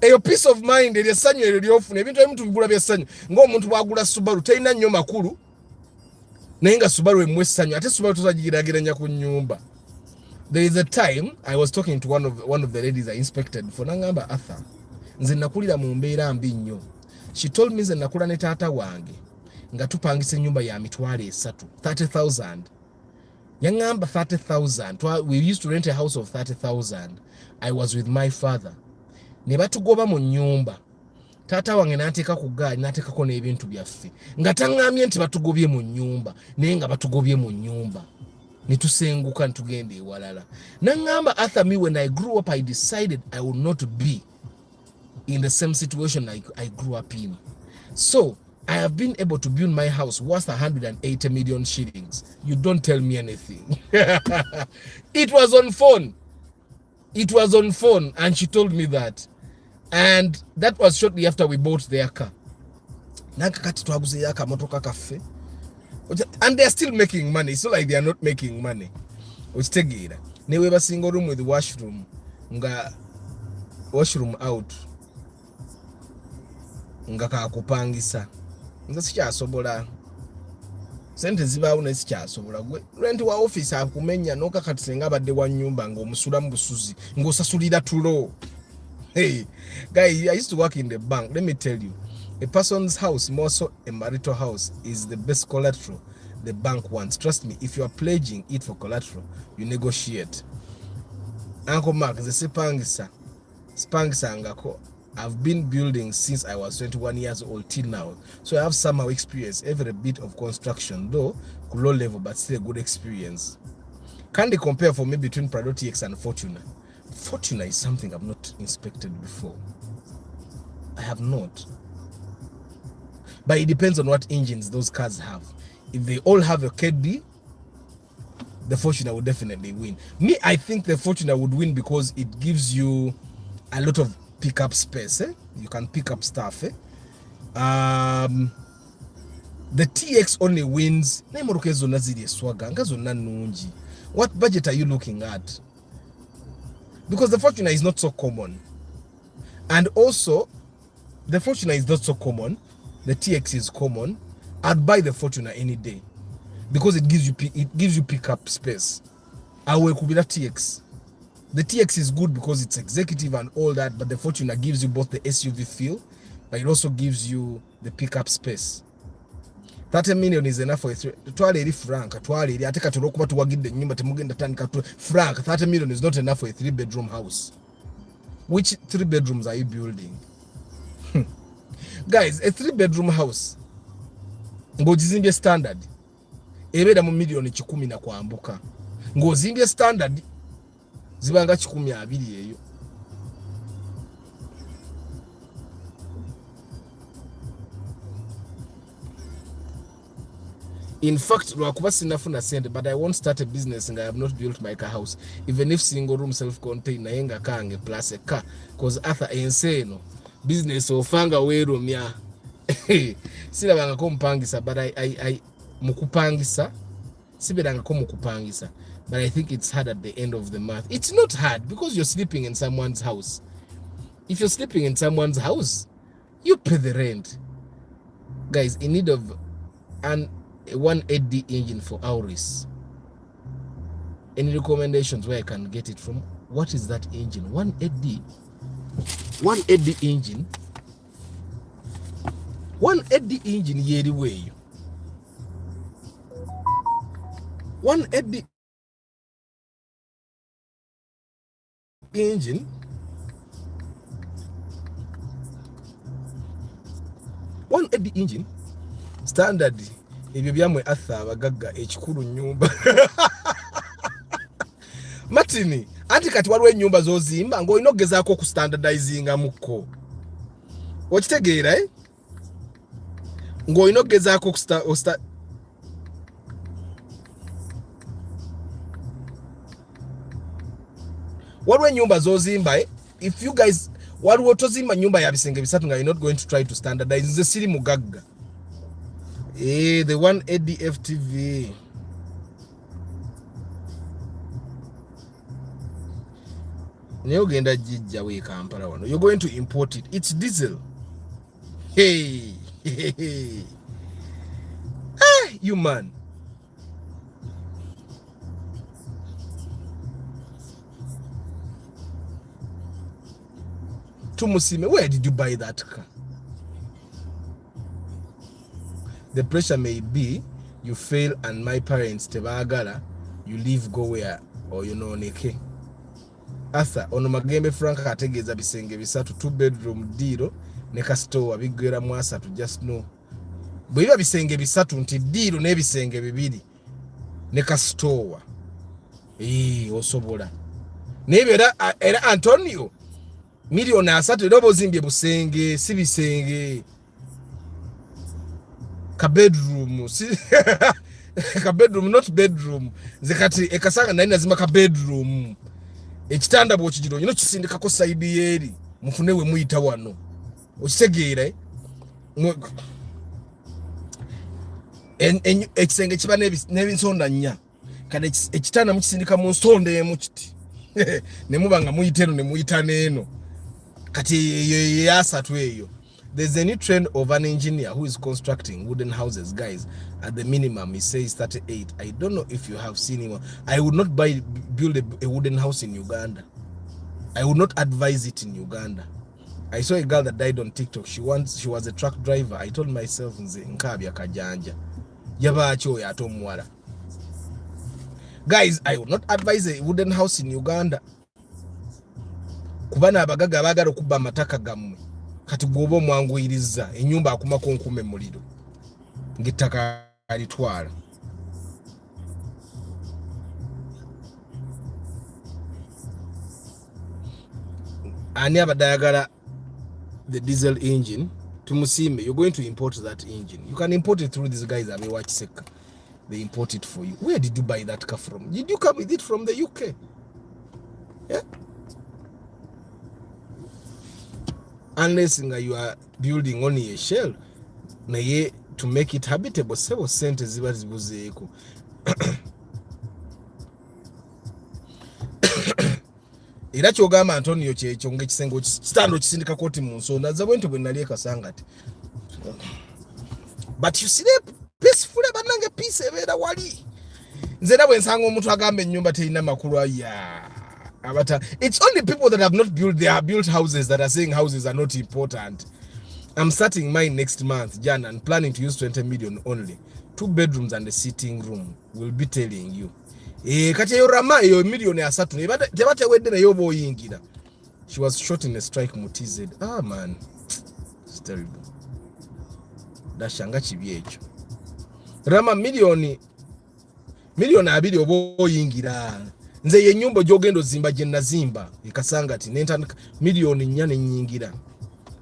Eyo peace of mind eri sanyo eri lyofuna ebintu ebimu tubigula bya sanyo ng'omuntu bwagula Subaru tayina nnyo makulu naye nga Subaru emwe sanyo ate Subaru tuzagirageranya ku nyumba. There is a time I was talking to one of the ladies I inspected for nangamba Arthur nze nakulira mu mbeera mbi nnyo. She told me nze nakula ne taata wange nga tupangisa nyumba ya mitwalo 3 30,000. Yangamba 30,000. We used to rent a house of 30,000. I was with my father. Ne batugoba mu nyumba. Tata wange n'ateeka ku gaali n'ateekako n'ebintu byaffe. Nga taŋŋambye nti batugobye mu nyumba, naye nga batugobye mu nyumba. Ne tusenguka ne tugenda ewalala. N'aŋŋamba Arthur, me when I grew up I decided I would not be in the same situation I grew up in. So I have been able to build my house worth 180 million shillings. You don't tell me anything. It was on phone. And she told me that. And that was shortly after we bought their car. And they're still making money. It's not like they are not making money. They have a single room with washroom. Washroom out. Nze sikyasobola sente zibaawo nesikyasobola gwe rent wa office akumenya nokakatisenga abadde wa nyumba ng'omusula mu busuzi ng'osasulira tulo. Hey guys, I used to work in the bank. Let me tell you, a person's house, more so a marital house, is the best collateral the bank wants. Trust me, if you are pledging it for collateral, you negotiate. Uncle Mark, the Spangisa Ngako, I've been building since I was 21 years old till now. So I have somehow experienced every bit of construction, though low level, but still a good experience. Can they compare for me between Prado TX and Fortuna? Fortuna is something I've not inspected before. I have not. But it depends on what engines those cars have. If they all have a KD, the Fortuna would definitely win. Me, I think the Fortuna would win because it gives you a lot of pickup space. You can pick up stuff. The TX only wins. What budget are you looking at? Because the Fortuna is not so common. And also, the Fortuna is not so common. The TX is common. I'd buy the Fortuna any day because it gives you pickup space. I will be the TX. The TX is good because it's executive and all that, but the Fortuna gives you both the SUV feel, but it also gives you the pickup space. 30 million is enough for a frank. 30 million is not enough for a 3-bedroom house. Which 3 bedrooms are you building? Guys, a 3-bedroom house ngojizimbye standard ebeda mu milioni 10 na kwambuka. Ngozimbye standard zibanga 12 eyo. In fact, lwakuba sinafuna sente, but I won't start a business and I have not built my car house, even if single room self-contained na yenga kange plus a car, cause Arthur enseno business ofanga weromya. Silabanga ko mpangisa, but I mukupangisa sibedanga ko mukupangisa, but I think it's hard at the end of the month. It's not hard because you're sleeping in someone's house. If you're sleeping in someone's house, you pay the rent. Guys, in need of an 180 engine for Auris. Any recommendations where I can get it from? What is that engine? 180 engine. 180 engine yeri way. 180 engine. Engine standard. Ebyo byamwe Arthur abagagga ekikulu nyumba. Matini, anti kati waliwo ennyumba zozimba ng'olina okugezaako ku standardizinga mukko. Okitegeera ng'olina okugezaako waliwo ennyumba zozimba if you guys waliwo tozimba nyumba ya bisenge bisatu nga you're not going to try to standardize. Nze siri mugagga. The 180 FTV. Neogenda jijja we Kampala wano. You're going to import it. It's diesel. Hey. You man. Tumusime, where did you buy that car? The pressure may be you fail and my parents tebagala, you leave go where or you know neke. Arthur ono magembe Frank ategeeza bisenge bisatu 2-bedroom deal neka store bigwera mu asatu just know. Bwiba bisenge bisatu nti deal n'ebisenge bibiri neka store. Osobola. Nebera era Antonio milioni asatu erobo zimbye busenge si bisenge. Ka bedroom ka bedroom not bedroom zekati ekasanga nani nazima ka bedroom ekitanda bwo kijiro nyino kisindika ko side yeri mufune we muyita wano okitegeera ekisenge kiba n'ebinsonda nnya kale ekitanda mukisindika mu nsonda emu kiti ne mubanga muyiteno ne muyita neeno kati yasatu eyo There's a new trend of an engineer who is constructing wooden houses, guys. At the minimum, he says 38. I don't know if you have seen him. I would not build a wooden house in Uganda. I would not advise it in Uganda. I saw a girl that died on TikTok. She was a truck driver. I told myself, guys, I would not advise a wooden house in Uganda. Kubana abagaga bagala okuba amataka gammwe kati gwoba omwanguyiriza ennyumba akumako nkume muliro ng'ettaka alitwala. Ani abadde ayagala the diesel engine tumusiime. You're going to import that engine. You can import it through these guys abewakiseka. They import it for you. Where did you buy that car from? Did you come with it from the UK? Yeah. Unless you are building only a shell, naye to make it habitable, several sente ziba zibuzeeko. Era kyogamba Antonio kyekyo ng'ekisengo kitando kisindika koti mu nsonda za bwento bwe nali ekasangati. But you see the peaceful banange peace ebeera wali. Nze na bwe nsanga omuntu agamba ennyumba terina makulu ya. It's only people that have not built, they have built houses that are saying houses are not important. I'm starting mine next month, Jan, and planning to use 20 million only. 2 bedrooms and a sitting room. Will be telling you. Kati yo rama yo million ya satu. Tebate wende na yo boyingira. She was shot in a strike mutized. Ah man, it's terrible. Dashanga chibi echo. Rama million abiri oboyingira. Nze ye nyumba gyogendo zimba gye nazimba ekasanga ati n'entandika miliyoni 4 nyingira.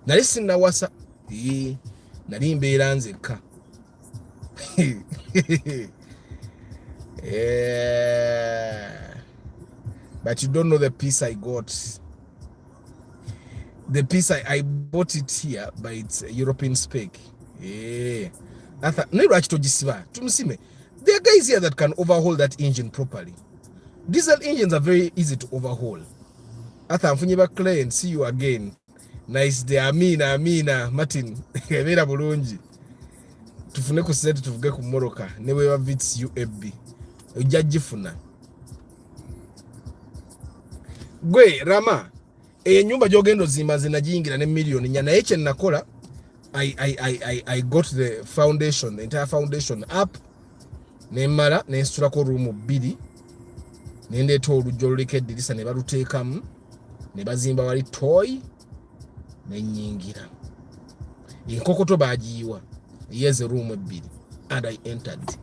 Nali sinnawasa nali mbeera nzekka. But you don't know the piece I got. The piece I bought it here by its European spec. Tumusime. There are guys here that can overhaul that engine properly. Diesel engines are very easy to overhaul. Ata mfunye ba client, see you again. Nice day, Amina, Martin. Ebera bulungi. Tufune ku set tuvuge ku Moroka. Newe wa Vits UFB. Ojajifuna. Gwe Rama, nyumba jogendo zima zinajingira ne million nyana eche nakola. I got the foundation, the entire foundation up. Nemala nensula ko room 2. Nendeeta olujja oluliko eddirisa ne baluteekamu ne bazimba wali toy nenyingira. Enkokoto baagiyiwa yeze room 2 and I entered.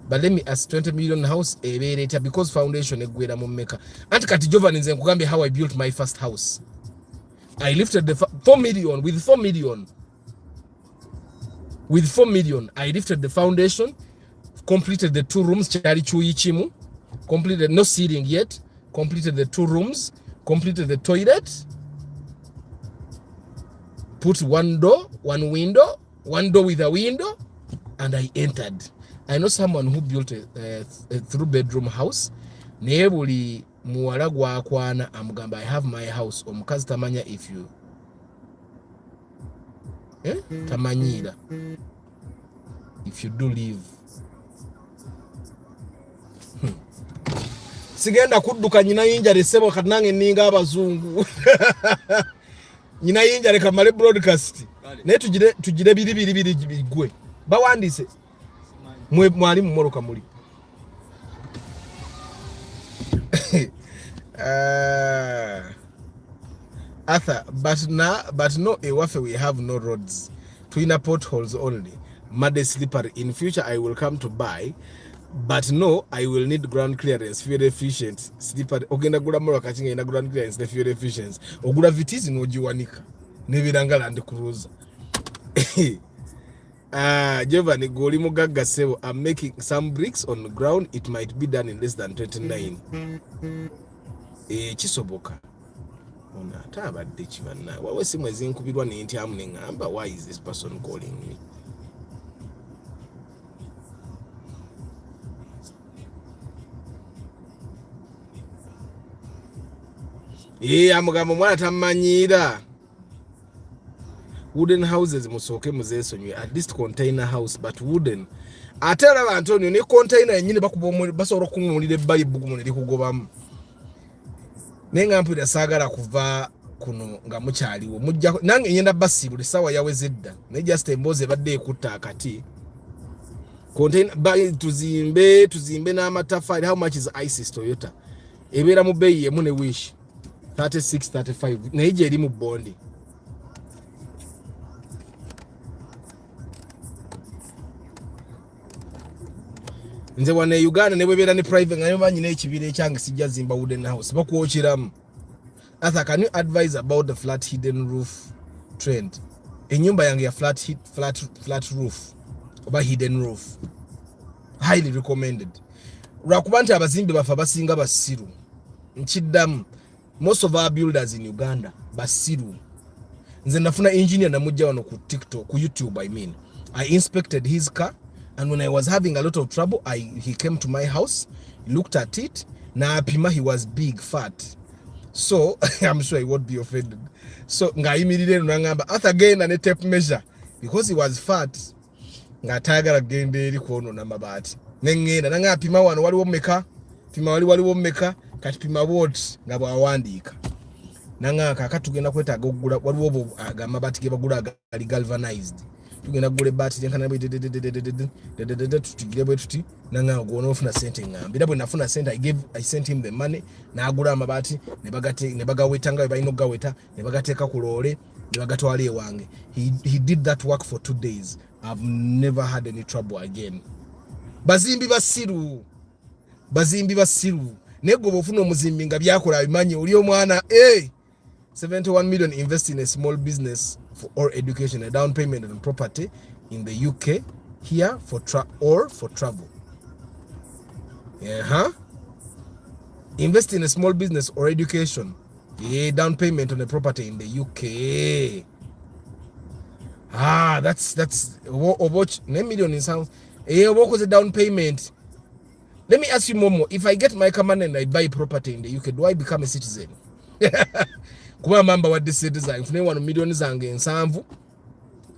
But let me ask 20 million house ebeereta because foundation eggwera mu mmeka. Anti kati Jovan nze nkugambye how I built my first house. I lifted the 4 million with 4 million. With 4 million I lifted the foundation. Completed the 2 rooms, chari chuyi chimu. Completed no ceiling yet. Completed the 2 rooms. Completed the toilet. Put 1 door, 1 window, 1 door with a window, and I entered. I know someone who built a 3-bedroom house. Nebuli muwala gwa kwana amugamba I have my house. Omukazi tamanya if you tamanyira if you do live. Sigenda kudduka nyina yinja lesebo kanange ninga abazungu. Nyina yinja leka male broadcast. Ne tugire biri bigwe. Bawandise. Mwali mu Moroka muli. Arthur, but no ewafe we have no roads. Twina potholes only. Muddy slippery. In future I will come to buy. But no, I will need ground clearance, fuel efficient, slippery. Ogenda gula Moroka chinga ina ground clearance, the fuel efficiency. Ogula vitizi nojiwanika. Nebiranga land cruiser. Giovanni Goli Mugaga sebo, I'm making some bricks on the ground. It might be done in less than 29. Chisoboka. Ona tabadde kibanna. Wawe simwe zinkubirwa nenti amnengamba. Why is this person calling me? Amugamba mwana tamanyira. wooden houses musoke muzeesonye, at least container house but wooden. Ate alaba Antonio ne container yennyini basobola okuŋŋuulira ebbayibbugumu ne likugobamu. Naye nga mpulira saagala kuva kuno nga mukyaliwo. Mujjako nange ngenda basiibula essaawa yaweze dda. Naye just emboozi ebadde ekutta akati. Container tuzimbe n'amataffaali. How much is ISIS Toyota? Ebeera mu bbeeyi emu ne wish 36 35 naye gye eri mu bondi. Nze wane Uganda ne bwebeera ne private nga nyoba nyina ekibira ekyange sijja zimba wooden house bakwokeramu. Arthur, can you advise about the flat hidden roof trend? Enyumba yange ya flat roof oba hidden roof highly recommended. Lwakuba nti abazimbi bafa basinga basiru. Nkiddamu most of our builders in Uganda basiru. Nze nafuna engineer namujja wano ku TikTok, ku YouTube I mean. I inspected his car and when I was having a lot of trouble he came to my house, looked at it, na apima he was big, fat. So I'm sure he won't be offended. So ngayimirire nangamba at again and a tape measure because he was fat. Ngatagala gende eri kono na mabati. Nengenda nanga apima wano waliwo mmeka? Pima waliwo mmeka? Kati pima what nga bwawandiika. Nanga kakatugenda kwetaaga okugula waliwo amabati ge bagula gali galvanized. Tugenda kugula ebbati lyenkana tutugire bwe tuti nanga ogwona ofuna sente ngambi. Era bwe nafuna sente I sent him the money n'agula amabati ne bagaweta nga balina okugaweta ne bagateeka ku loole ne bagatwala ewange. He did that work for 2 days. I've never had any trouble again. Bazimbi basiru nego bofuna omuzimbi nga byakola bimanyi oli omwana 71 million invest in a small business or education, a down payment on property in the UK here for travel. Invest in a small business or education, down payment on a property in the UK. That's watch 9 million in sound. What was the down payment? Let me ask you Momo, if I get my command and I buy property in the UK, do I become a citizen? Kuba mamba wa citizen fune 1 million zange ensanvu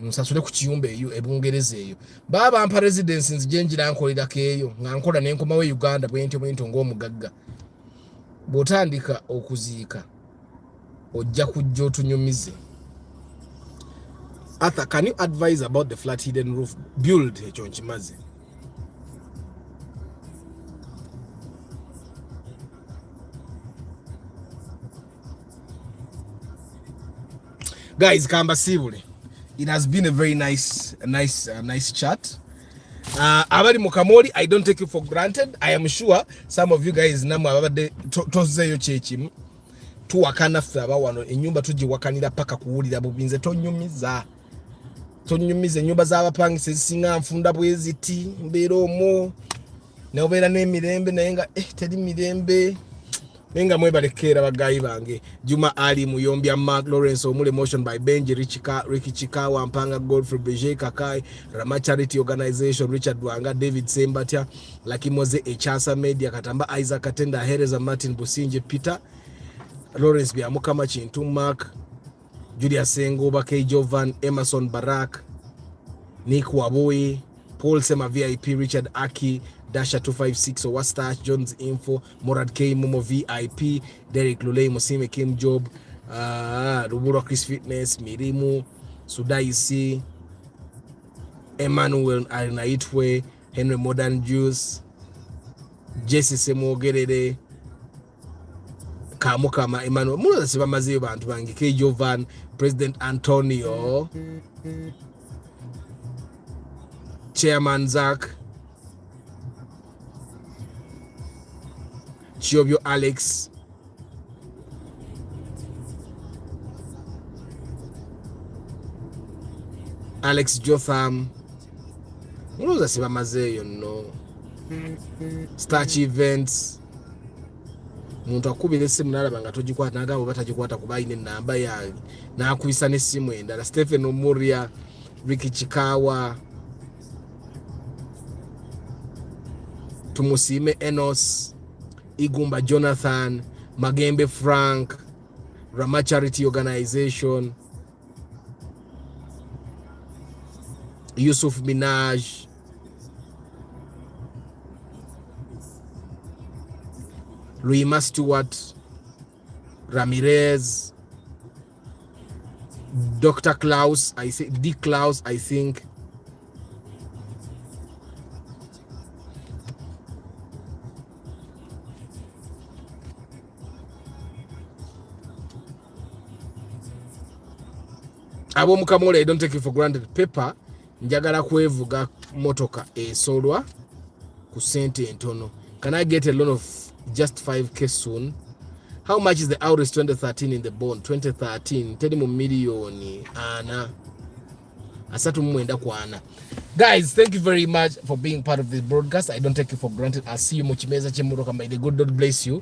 nsasule ku kiyumba eyo ebungereza eyo baba ampa residence nzijenjira nkolera keyo nga nkola nenkoma we Uganda bwento ng'omugagga botandika okuziika ojja kujja otunyumize. Arthur, can you advise about the flat hidden roof build ekyo nkimaze? Guys, kamba sibule. It has been a very nice chat. Abali mukamoli, I don't take you for granted. I am sure some of you guys namwe ababade tozeyo chechimu tuwakana ffe abawano enyumba tugiwakanira paka kuwulira bubinze tonyumiza enyumba z'abapangisa ezisinga nfunda bweziti mbeera omwo neobeera n'emirembe naye nga teri mirembe. Nenga mwebalekeera bagayi bange Juma Ali Muyombya, Mark Lawrence Omule, Motion by Benji, Ricky Chika Wampanga, Godfrey Beje Kakai, Rama Charity Organization, Richard Wanga, David Sembatya, Lucky Moze, Echasa Media, Katamba Isaac Katenda, Hereza Martin Businje, Peter Lawrence Biamukama Chintu, Mark Julius Sengoba, K Jovan, Emerson Barak, Nick Waboy, Paul Sema VIP, Richard Aki, Dasha 256 or Wastash, Jones Info, Morad K, Momo VIP, Derek Lule, Musime Kim Job, Rubura Chris Fitness, Mirimu, Sudaisi, Emmanuel Arinaitwe, Henry Modern Juice, Jesse Semo Gerede, Kamukama Emmanuel, Muna Siba Mazi bantu bangi, K Jovan, President Antonio, Chairman Zach, Chiobio Alex, Alex Jotham, Muza Siba Maze, you know, Starch Events, Muntu akubira essimu nalaba nga togikwata nagamba batagikwata kuba ine namba yange naakubisa n'essimu endala. Stephen Omuria, Ricky Chikawa, Tumusime Enos, Igumba Jonathan, Magembe Frank, Rama Charity Organization, Yusuf Minaj, Luima Stewart, Ramirez, Dr. Klaus, I say D. Klaus, I think. Abo mukamole, I don't take it for granted. Paper, njagala kwevuga motoka esolwa ku sente entono. Can I get a loan of just 5k soon? How much is the Auris 2013 in the bond? 2013, teri mu million ana. Asatu mwenda kwa ana. Guys, thank you very much for being part of this broadcast. I don't take it for granted. I'll see you Muchimeza Chemuroka. May the good Lord bless you.